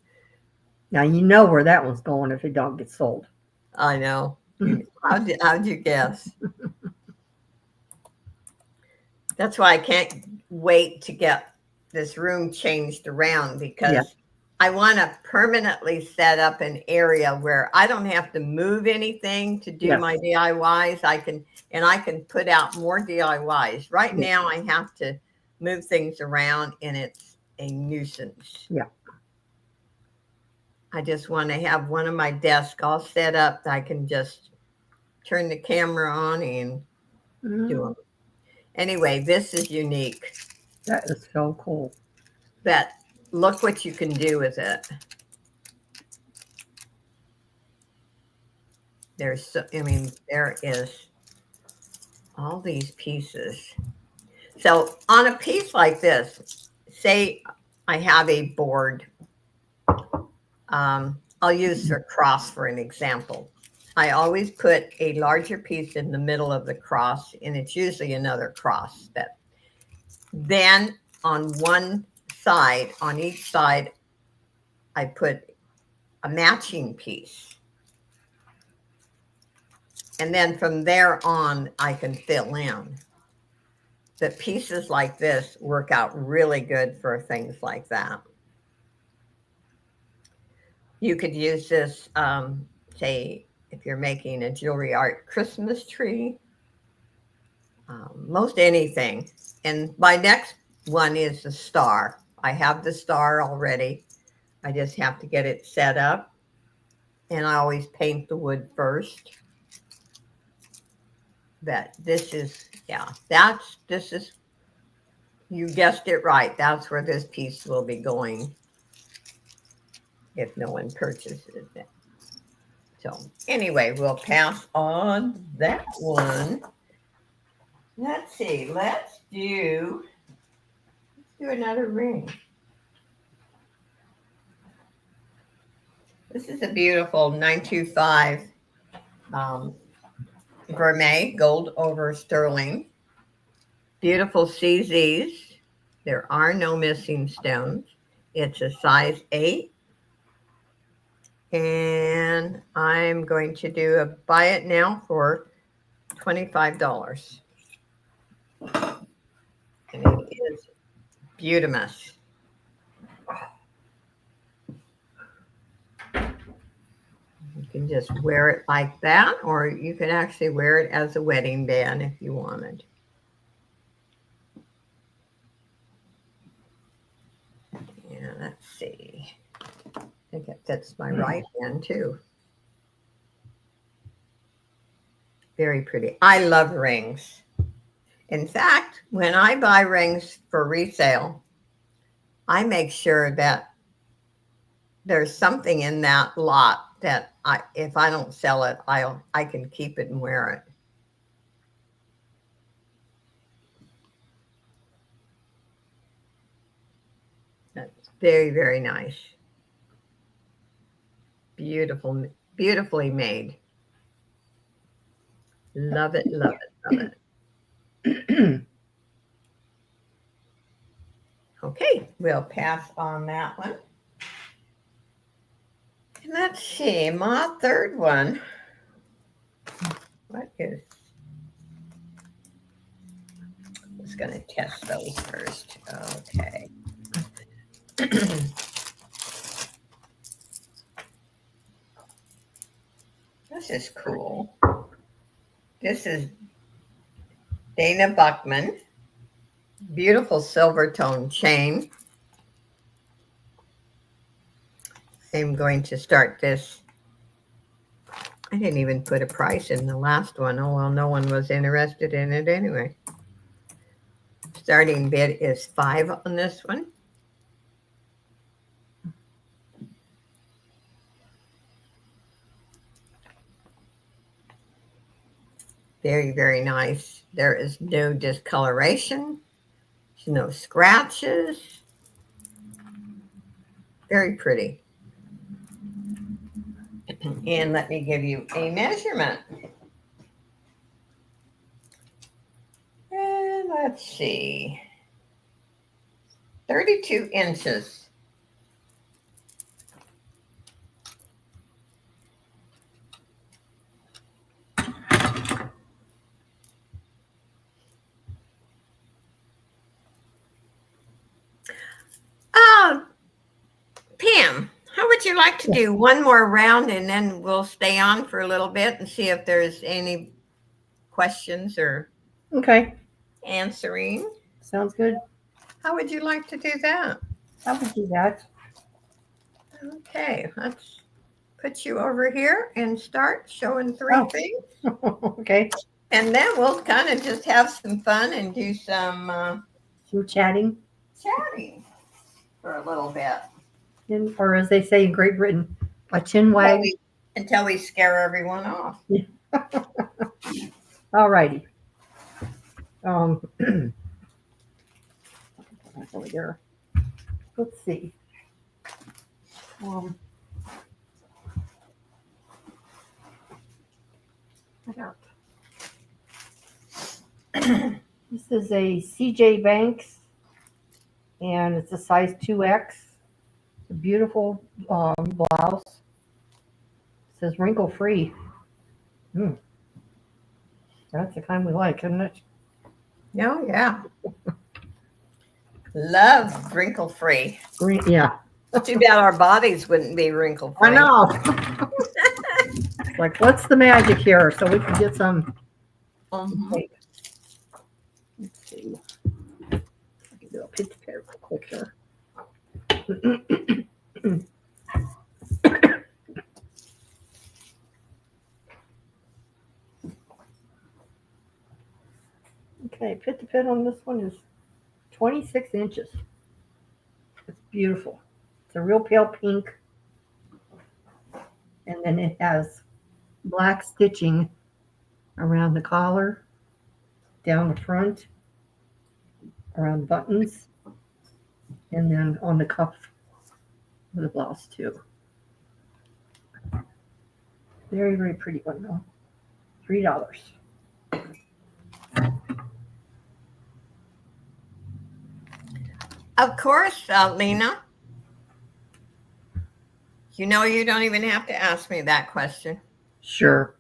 now you know where that one's going if it don't get sold. I know. How'd you guess? That's why I can't wait to get this room changed around because Yeah. I want to permanently set up an area where I don't have to move anything to do Yeah. my DIYs. I can put out more DIYs. Right Yeah. now I have to move things around and it's a nuisance. Yeah. I just want to have one of my desks all set up that I can just turn the camera on and do them. Anyway, this is unique. That is so cool. But look what you can do with it. There is all these pieces. So on a piece like this, say I have a board. I'll use the cross for an example. I always put a larger piece in the middle of the cross, and it's usually another cross. But then on one side, on each side, I put a matching piece. And then from there on, I can fill in. The pieces like this work out really good for things like that. You could use this, say, if you're making a jewelry art Christmas tree, most anything. And my next one is the star. I have the star already. I just have to get it set up. And I always paint the wood first. But this is, yeah, this is, you guessed it right. That's where this piece will be going if no one purchases it. So anyway, we'll pass on that one. Let's see. Let's do another ring. This is a beautiful 925 gourmet gold over sterling. Beautiful CZs. There are no missing stones. It's a size 8. And I'm going to do a buy it now for $25. And it is beautimous. You can just wear it like that, or you can actually wear it as a wedding band if you wanted. Yeah, let's see. I think it fits my right hand too. Very pretty. I love rings. In fact, when I buy rings for resale, I make sure that there's something in that lot that if I don't sell it, I can keep it and wear it. That's very, very nice. Beautiful, beautifully made. Love it, love it, love it. Okay, we'll pass on that one. And let's see, my third one. What is? I was going to test those first. Okay. This is cool. This is Dana Buckman. Beautiful silver tone chain. I'm going to start this. I didn't even put a price in the last one. Oh, well, no one was interested in it anyway. Starting bid is $5 on this one. Very, very nice. There is no discoloration. There's no scratches. Very pretty. And let me give you a measurement. And let's see. 32 inches. Pam, how would you like to do one more round and then we'll stay on for a little bit and see if there's any questions or Okay. answering? Sounds good. How would you like to do that? I would do that. Okay, let's put you over here and start showing three things. Okay. And then we'll kind of just have some fun and do some So chatting. chatting for a little bit. Or as they say in Great Britain, a chin wag. Until we scare everyone off. All righty. Over here. Let's see. This is a CJ Banks, and it's a size 2X. It's a beautiful blouse. It says wrinkle free. That's the kind we like, isn't it? Oh, yeah. Love wrinkle free. Green, yeah. Too bad our bodies wouldn't be wrinkle free. I know. Like, what's the magic here? So we can get some. Let's see. I can do a picture real quick here. Okay, pit to pit on this one is 26 inches. It's beautiful. It's a real pale pink. And then it has black stitching around the collar, down the front, around the buttons, and then on the cuff of the blouse too. Very, very pretty one though. $3. Of course, Lena. You know you don't even have to ask me that question. Sure.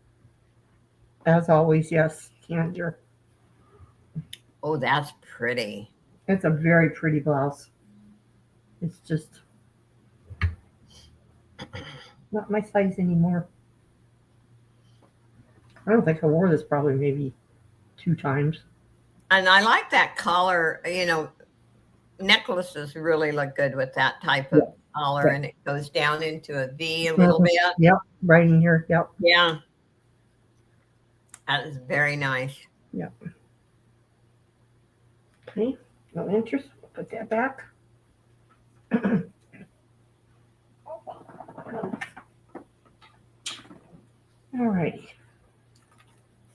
As always, yes, Candor. Oh, that's pretty. It's a very pretty blouse. It's just not my size anymore. I don't think I wore this probably maybe 2 times. And I like that collar, necklaces really look good with that type of collar, and it goes down into a V a little bit. Yep, right in here. Yep. Yeah. That is very nice. Yep. See? No interest. We'll put that back. All righty.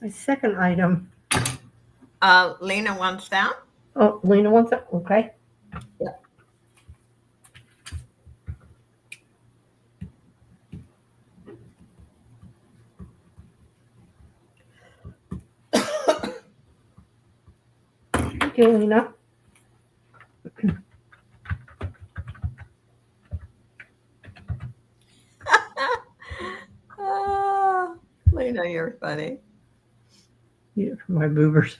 My second item. Lena wants that. Oh, Lena wants it. Okay. Thank you, Lena. Lena, you're funny. Yeah, for my boobers.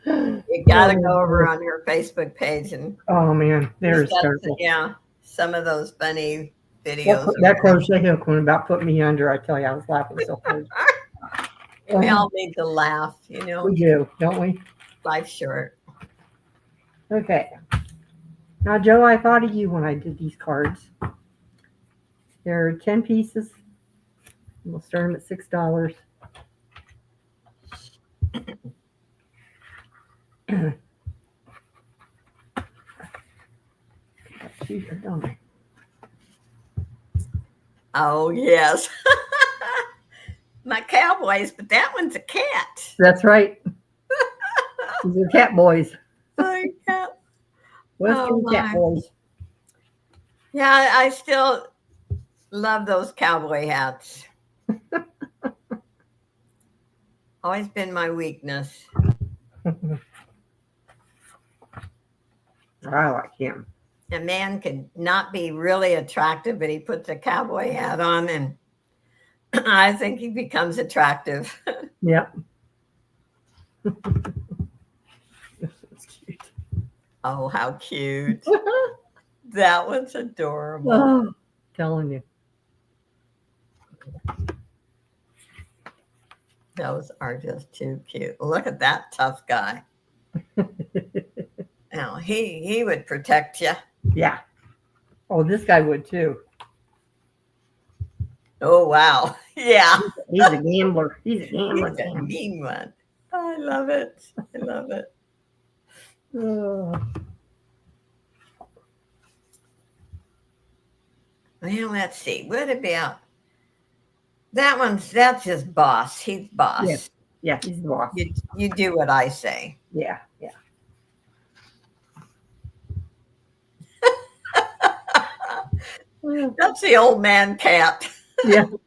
You gotta go over on her Facebook page and Oh man, they're just got hysterical. yeah, some of those funny videos. That crochet hook one about put me under, I tell you, I was laughing so hard. We all need to laugh, you know. We do, don't we? Life's short. Okay. Now, Joe, I thought of you when I did these cards. There are 10 pieces. We'll start them at $6. Don't I? Oh yes. My Cowboys, but that one's a cat. That's right. These are cat boys. Oh, cat. Western cat my. boys. Yeah, I still love those cowboy hats. Always been my weakness. I like him. A man could not be really attractive, but he puts a cowboy hat on and I think he becomes attractive. Yep. That's cute. Oh, how cute. That one's adorable. Oh, telling you. Those are just too cute. Look at that tough guy. Now, he would protect you. Yeah. Oh, this guy would too. Oh, wow. Yeah. He's a gambler. He's a gambler. He's a mean one. I love it. I love it. Oh. Well, let's see. What about that's his boss. He's boss. Yeah. Yeah, he's the boss. You do what I say. Yeah, yeah. That's the old man cat. Yeah. Look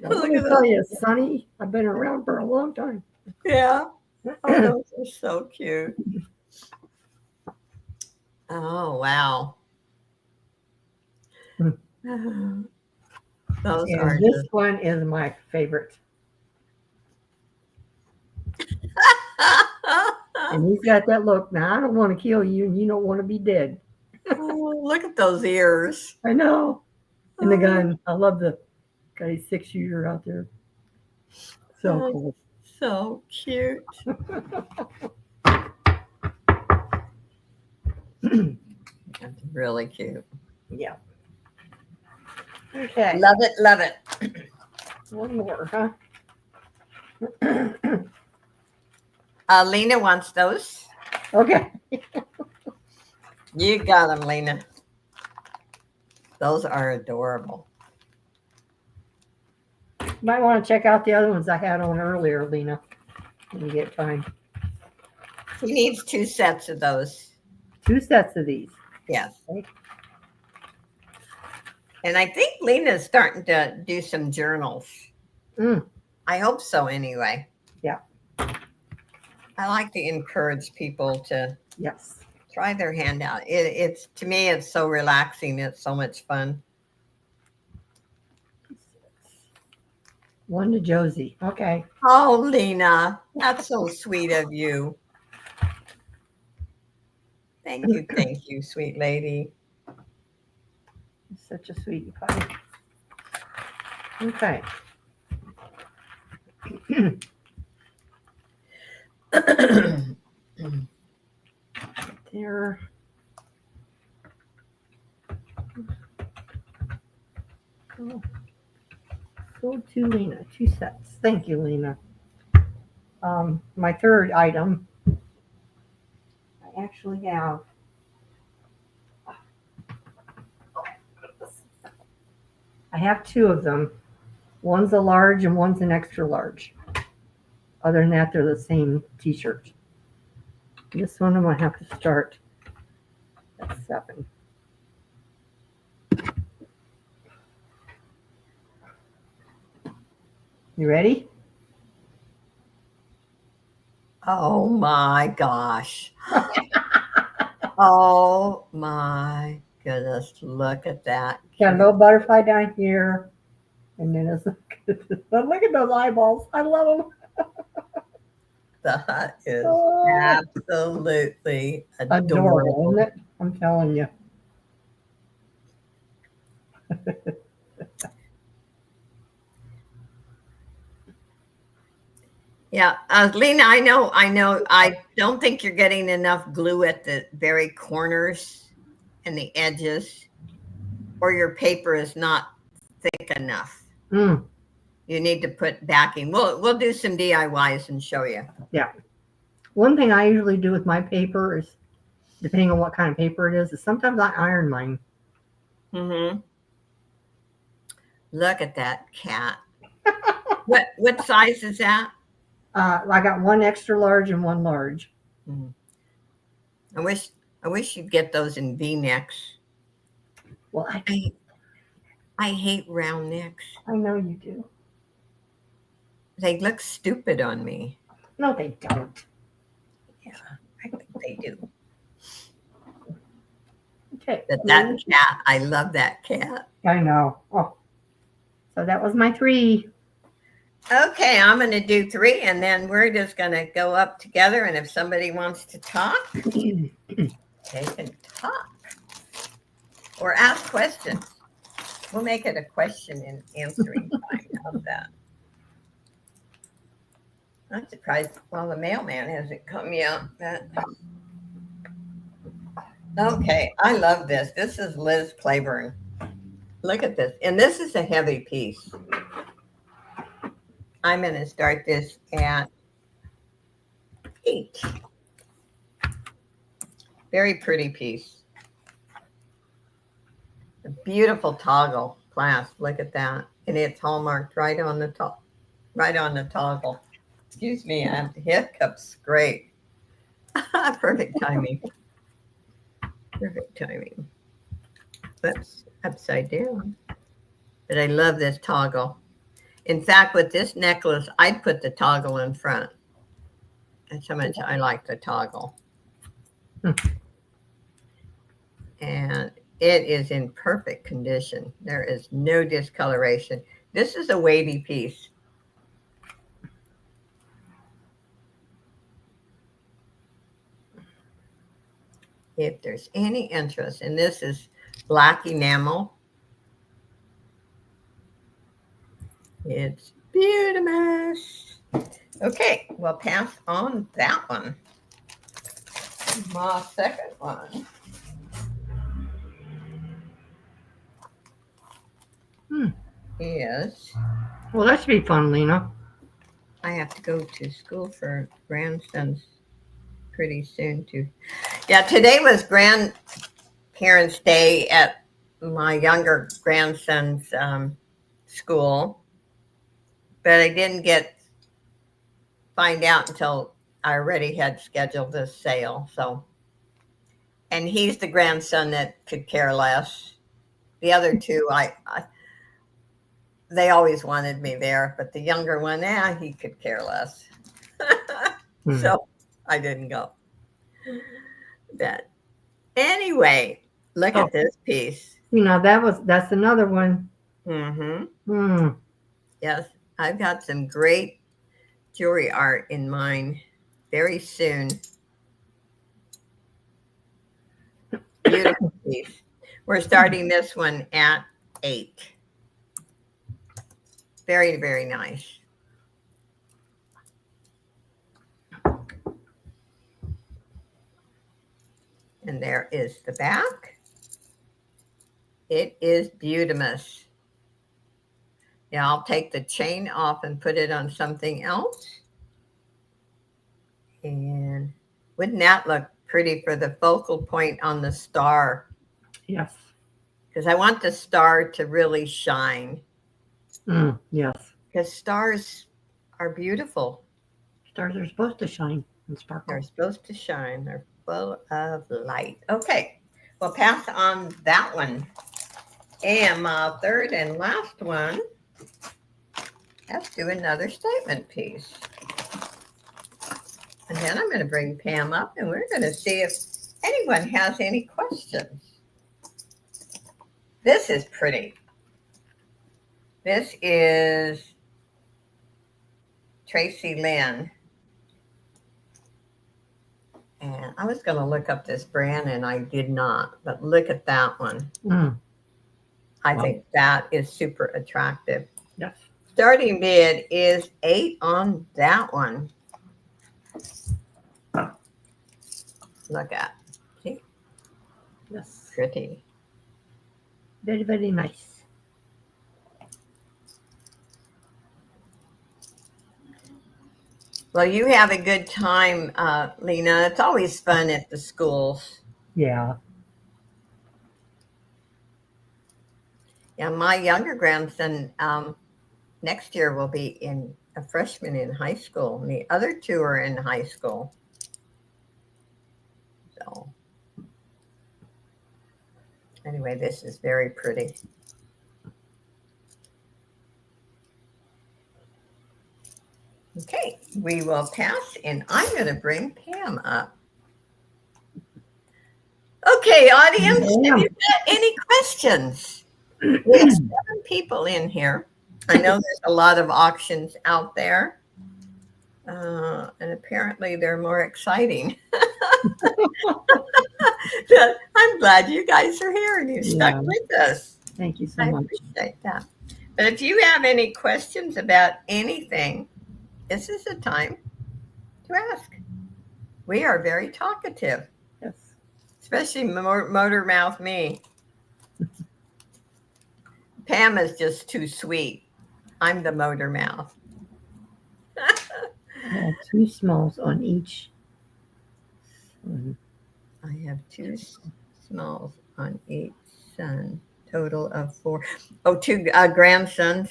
Let me at tell you, Sonny, I've been around for a long time. Yeah. Oh, those are so cute. Oh, wow. Those And are this just... one is my favorite. And he's got that look. Now, I don't want to kill you, and you don't want to be dead. Oh, look at those ears. I know. And the gun. I love the got a 6-shooter out there. So Oh. cool. So cute. That's really cute. Yeah. Okay. Love it, love it. One more, huh? Lena wants those. Okay. You got them, Lena. Those are adorable. Might want to check out the other ones I had on earlier, Lena, when you get time. He needs 2 sets of those. 2 sets of these. Yes. Okay. And I think Lena's starting to do some journals. Mm. I hope so anyway. Yeah. I like to encourage people to Yes. try their hand out. It's to me, it's so relaxing. It's so much fun. 1 to Josie. Okay. Oh, Lena, that's so sweet of you. Thank you, sweet lady. Such a sweet pie. Okay. There. Oh. Go to Lena. 2 sets. Thank you, Lena. My third item actually have. I have two of them. One's a large and one's an extra large. Other than that, they're the same t-shirt. This one I'm gonna have to start at 7. You ready? Oh my gosh. Oh my goodness. Look at that. Got a little butterfly down here. And then it's look at those eyeballs. I love them. That is Oh, absolutely adorable, adorable. isn't it? I'm telling you. Yeah, Lena, I know. I don't think you're getting enough glue at the very corners and the edges, or your paper is not thick enough. Mm, You need to put backing. We'll do some DIYs and show you. yeah. One thing I usually do with my paper is, depending on what kind of paper it is sometimes I iron mine. Mm-hmm. Look at that cat. What size is that? I got one extra large and one large. I wish you'd get those in V-necks. Well, I hate round necks. I know you do. They look stupid on me. No, they don't. Yeah, I think they do. Okay. But that cat, I love that cat. I know. Oh, so that was my 3. Okay, I'm going to do 3, and then we're just going to go up together. And if somebody wants to talk, they can talk or ask questions. We'll make it a question and answering time. How's that? I'm surprised. Well, the mailman hasn't come yet. But... Okay, I love this. This is Liz Claiborne. Look at this. And this is a heavy piece. I'm going to start this at 8. Very pretty piece. A beautiful toggle clasp. Look at that. And it's hallmarked right on the top, right on the toggle. Excuse me, I have hiccups. Great. Perfect timing. Perfect timing. Oops, upside down. But I love this toggle. In fact, with this necklace, I'd put the toggle in front. That's how much I like the toggle. And it is in perfect condition. There is no discoloration. This is a wavy piece. If there's any interest, and this is black enamel. It's beautiful. Okay, we'll pass on that one. My second one. Is. Well, that should be fun, Lena. I have to go to school for grandsons pretty soon too. Yeah, today was Grandparents' Day at my younger grandson's school, but I didn't find out until I already had scheduled this sale. So, and he's the grandson that could care less. The other two, they always wanted me there, but the younger one, he could care less. So I didn't go. But anyway, look at this piece. You know, that's another one. Mm-hmm. Yes, I've got some great jewelry art in mind very soon. Beautiful piece. We're starting this one at 8. Very, very nice. And there is the back. It is beautiful. Yeah, I'll take the chain off and put it on something else. And wouldn't that look pretty for the focal point on the star, Yes. because I want the star to really shine, Yes. because stars are beautiful. Stars are supposed to shine and They're sparkle. supposed to shine. They're full of light. Okay, we'll pass on that one. And my third and last one, let's do another statement piece. And then I'm going to bring Pam up and we're going to see if anyone has any questions. This is pretty. This is Tracy Lynn. And I was going to look up this brand and I did not, but look at that one. I think that is super attractive. Yes. Starting bid is 8 on that one. Look at, see, Yes. pretty. Very, very nice. Well, you have a good time, Lena. It's always fun at the schools. Yeah. Yeah, my younger grandson next year will be a freshman in high school, and the other two are in high school. So anyway, this is very pretty. Okay, we will pass, and I'm going to bring Pam up. Okay, audience, have you got any questions? We have 7 people in here. I know there's a lot of auctions out there, and apparently they're more exciting. I'm glad you guys are here and you stuck with us. Thank you so I much. appreciate that. But if you have any questions about anything, this is the time to ask. We are very talkative, Yes. especially motor mouth me. Pam is just too sweet. I'm the motor mouth. I have 2 smalls on each. I have 2 smalls on each son. Total of 4. Oh, 2 grandsons.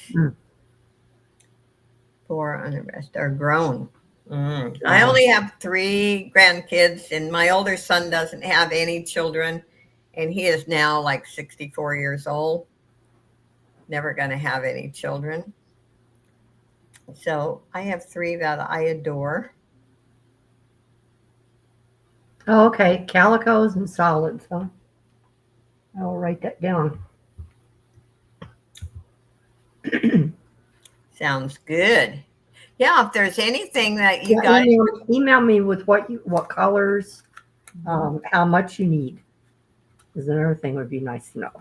4 on the rest are grown. I only have 3 grandkids, and my older son doesn't have any children, and he is now like 64 years old. Never going to have any children. So I have 3 that I adore. Oh, okay. Calicos and solids, huh? I will write that down. Sounds good. Yeah, if there's anything that you guys email me with what colors, how much you need. Is another thing would be nice to know.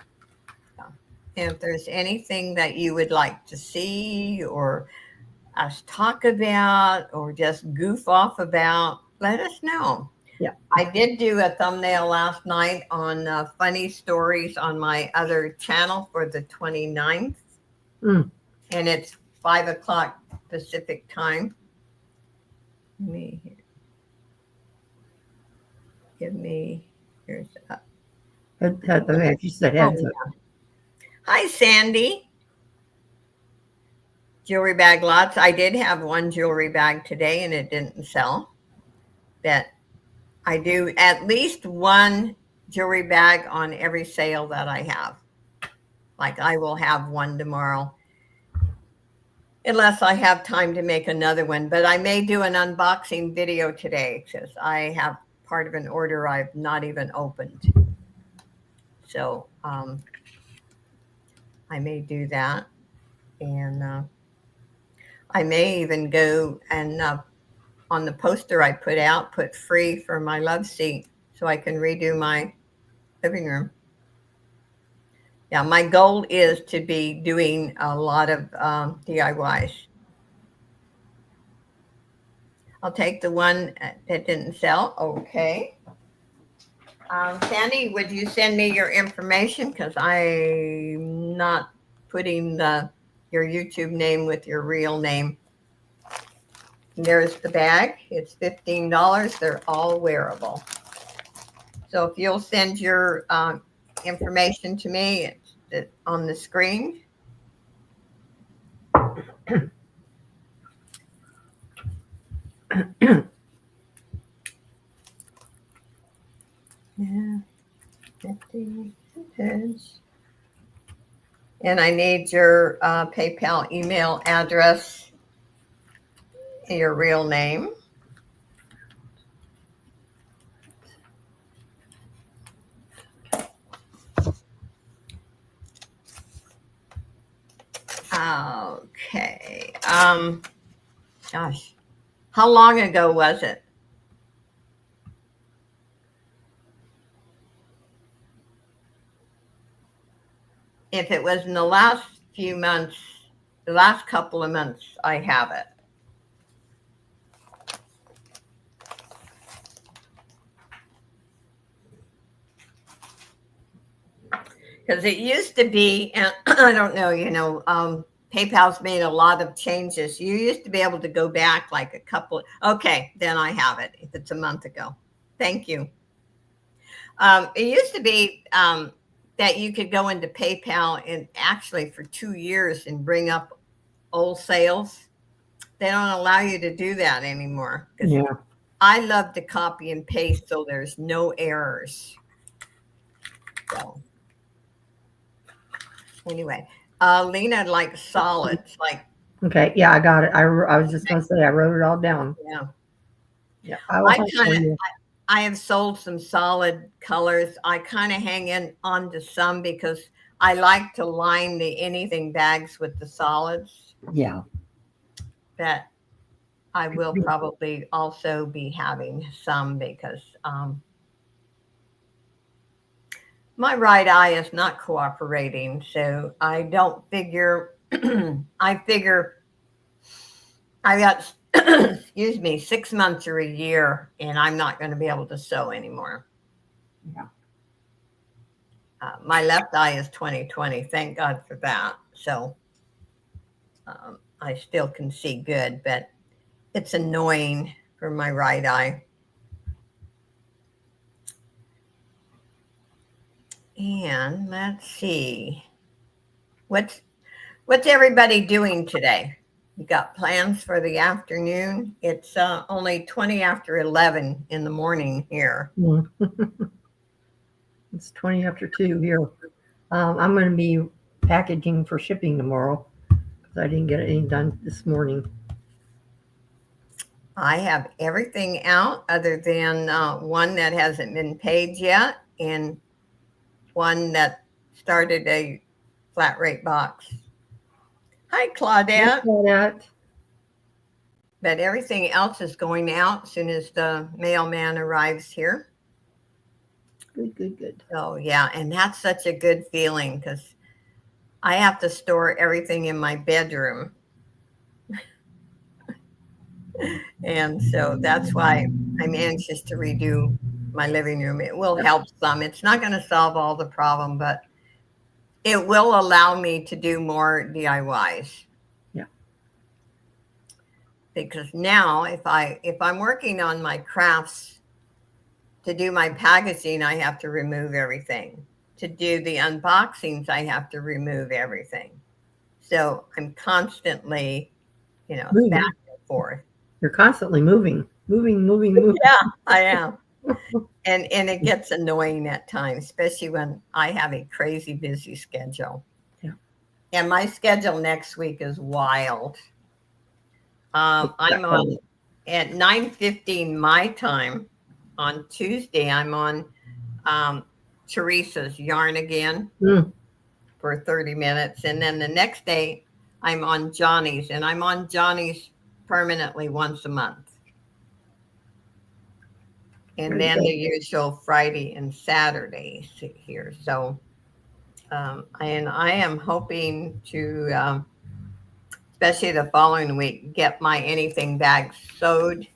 If there's anything that you would like to see or us talk about or just goof off about, let us know. Yeah. I did do a thumbnail last night on funny stories on my other channel for the 29th. And it's 5 o'clock Pacific time. Here's up. You said heads up. Hi, Sandy. Jewelry bag lots. I did have one jewelry bag today and it didn't sell. But I do at least one jewelry bag on every sale that I have. Like I will have one tomorrow. Unless I have time to make another one. But I may do an unboxing video today because I have part of an order I've not even opened. So I may do that. And I may even go and on the poster I put out, put free for my love seat so I can redo my living room. Yeah, my goal is to be doing a lot of DIYs. I'll take the one that didn't sell. Okay. Sandy, would you send me your information? Because I'm not putting your YouTube name with your real name. And there's the bag. It's $15. They're all wearable. So if you'll send your information to me, it's on the screen. Yeah, 50 page. And I need your PayPal email address, your real name. Okay. Gosh, how long ago was it? If it was in the last few months, the last couple of months, I have it. Because it used to be, and I don't know, PayPal's made a lot of changes. You used to be able to go back like a couple. Okay, then I have it. If it's a month ago, thank you. It used to be that you could go into PayPal and actually for 2 years and bring up old sales. They don't allow you to do that anymore. Yeah. I love to copy and paste so there's no errors. So anyway, Lena likes solids. Like, Okay. Yeah, I got it. I was just going to say, I wrote it all down. yeah. Yeah. I have sold some solid colors. I kind of hang in onto some because I like to line the anything bags with the solids. Yeah. That I will probably also be having some because my right eye is not cooperating. So I don't figure, I figure I got, excuse me, 6 months or a year, and I'm not going to be able to sew anymore. Yeah. My left eye is 20/20. Thank God for that. So I still can see good, but it's annoying for my right eye. And let's see. What's everybody doing today? You got plans for the afternoon? It's only 20 after 11 in the morning here. It's 20 after 2 here. I'm going to be packaging for shipping tomorrow because I didn't get anything done this morning. I have everything out other than one that hasn't been paid yet and one that started a flat rate box. Hi, Claudette. Hi, Claudette. But everything else is going out as soon as the mailman arrives here. Good. So, yeah, and that's such a good feeling because I have to store everything in my bedroom. And so that's why I'm anxious to redo my living room. It will help some. It's not going to solve all the problem, but it will allow me to do more DIYs. Yeah. Because now if I'm working on my crafts, to do my packaging, I have to remove everything. To do the unboxings, I have to remove everything. So I'm constantly, moving. Back and forth. You're constantly moving. Yeah, I am. And it gets annoying at times, especially when I have a crazy busy schedule. Yeah. And my schedule next week is wild. I'm on at 9:15 my time on Tuesday. I'm on Teresa's Yarn Again for 30 minutes. And then the next day I'm on Johnny's, and I'm on Johnny's permanently once a month. And then the usual Friday and Saturday here. So, and I am hoping to, especially the following week, get my anything bag sewed.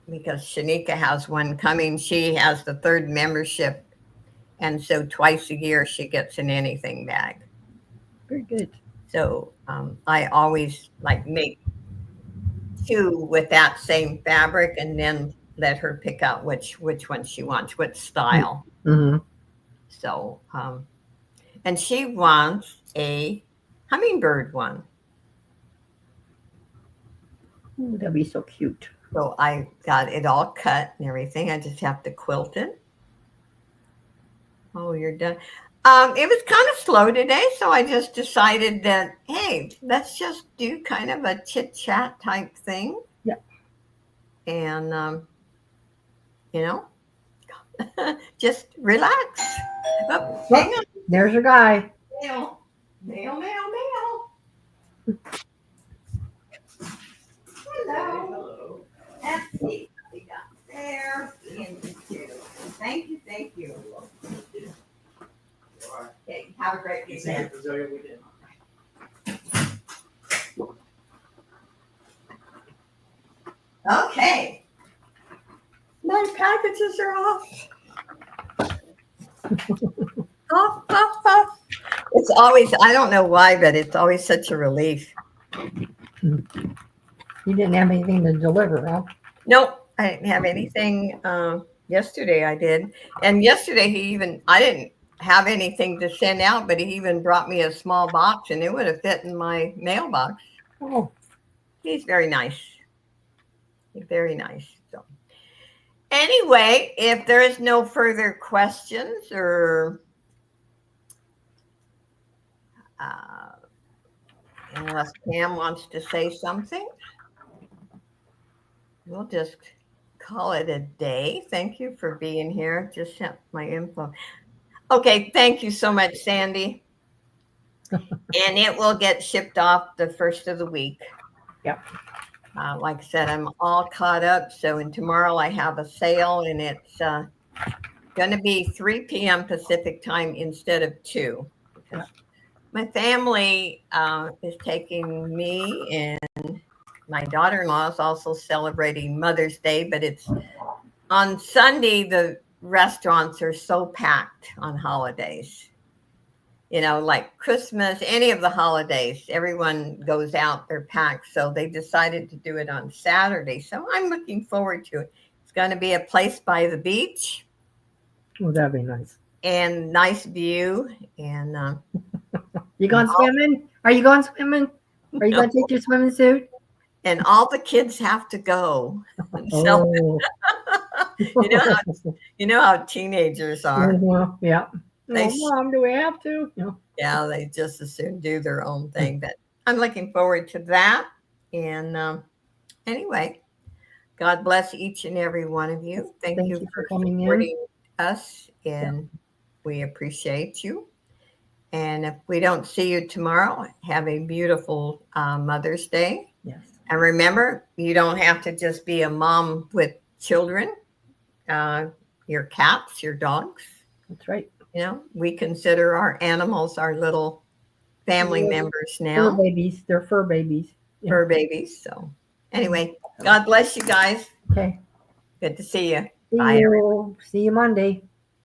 Because Shanika has one coming. She has the 3rd membership. And so twice a year she gets an anything bag. Very good. So I always make 2 with that same fabric and then let her pick out which one she wants, what style. Mm-hmm. So, and she wants a hummingbird one. Ooh, that'd be so cute. So I got it all cut and everything. I just have to quilt it. Oh, you're done. It was kind of slow today, so I just decided that, hey, let's just do kind of a chit chat type thing. Yeah. And, you know, just relax. Oh, hang on. There's your guy. Mail. Hello. Let's see what we got there. Thank you. Okay, have a great weekend. Okay. My packages are off. Off. It's always, I don't know why, but it's always such a relief. You didn't have anything to deliver, huh? Nope, I didn't have anything. Yesterday I did. And yesterday I didn't have anything to send out, but he even brought me a small box and it would have fit in my mailbox. Oh, He's very nice. Very nice. So anyway, if there is no further questions or unless Pam wants to say something, we'll just call it a day. Thank you for being here. Just sent my info. Okay, thank you so much, Sandy. And it will get shipped off the first of the week. Yep. Like I said, I'm all caught up. So, and tomorrow I have a sale, and it's going to be 3 p.m. Pacific time instead of 2. Because my family is taking me, and my daughter-in-law is also celebrating Mother's Day, but it's on Sunday. The restaurants are so packed on holidays. You know, like Christmas, any of the holidays, everyone goes out, they're packed. So they decided to do it on Saturday. So I'm looking forward to it. It's going to be a place by the beach. well, that'd be nice. And nice view. And You going swimming? Are you going swimming? Are you going to take your swimming suit? And all the kids have to go. So, you know how teenagers are. Yeah. They Mom, do we have to? Yeah, they just as soon do their own thing. But I'm looking forward to that. And anyway, God bless each and every one of you. Thank you for coming supporting us, and we appreciate you. And if we don't see you tomorrow, have a beautiful Mother's Day. Yes. And remember, you don't have to just be a mom with children, your cats, your dogs. That's right. You know, we consider our animals our little family members now. Fur babies. They're fur babies. Yeah. Fur babies. So anyway, God bless you guys. Okay. Good to see you. See Bye, you. See you Monday.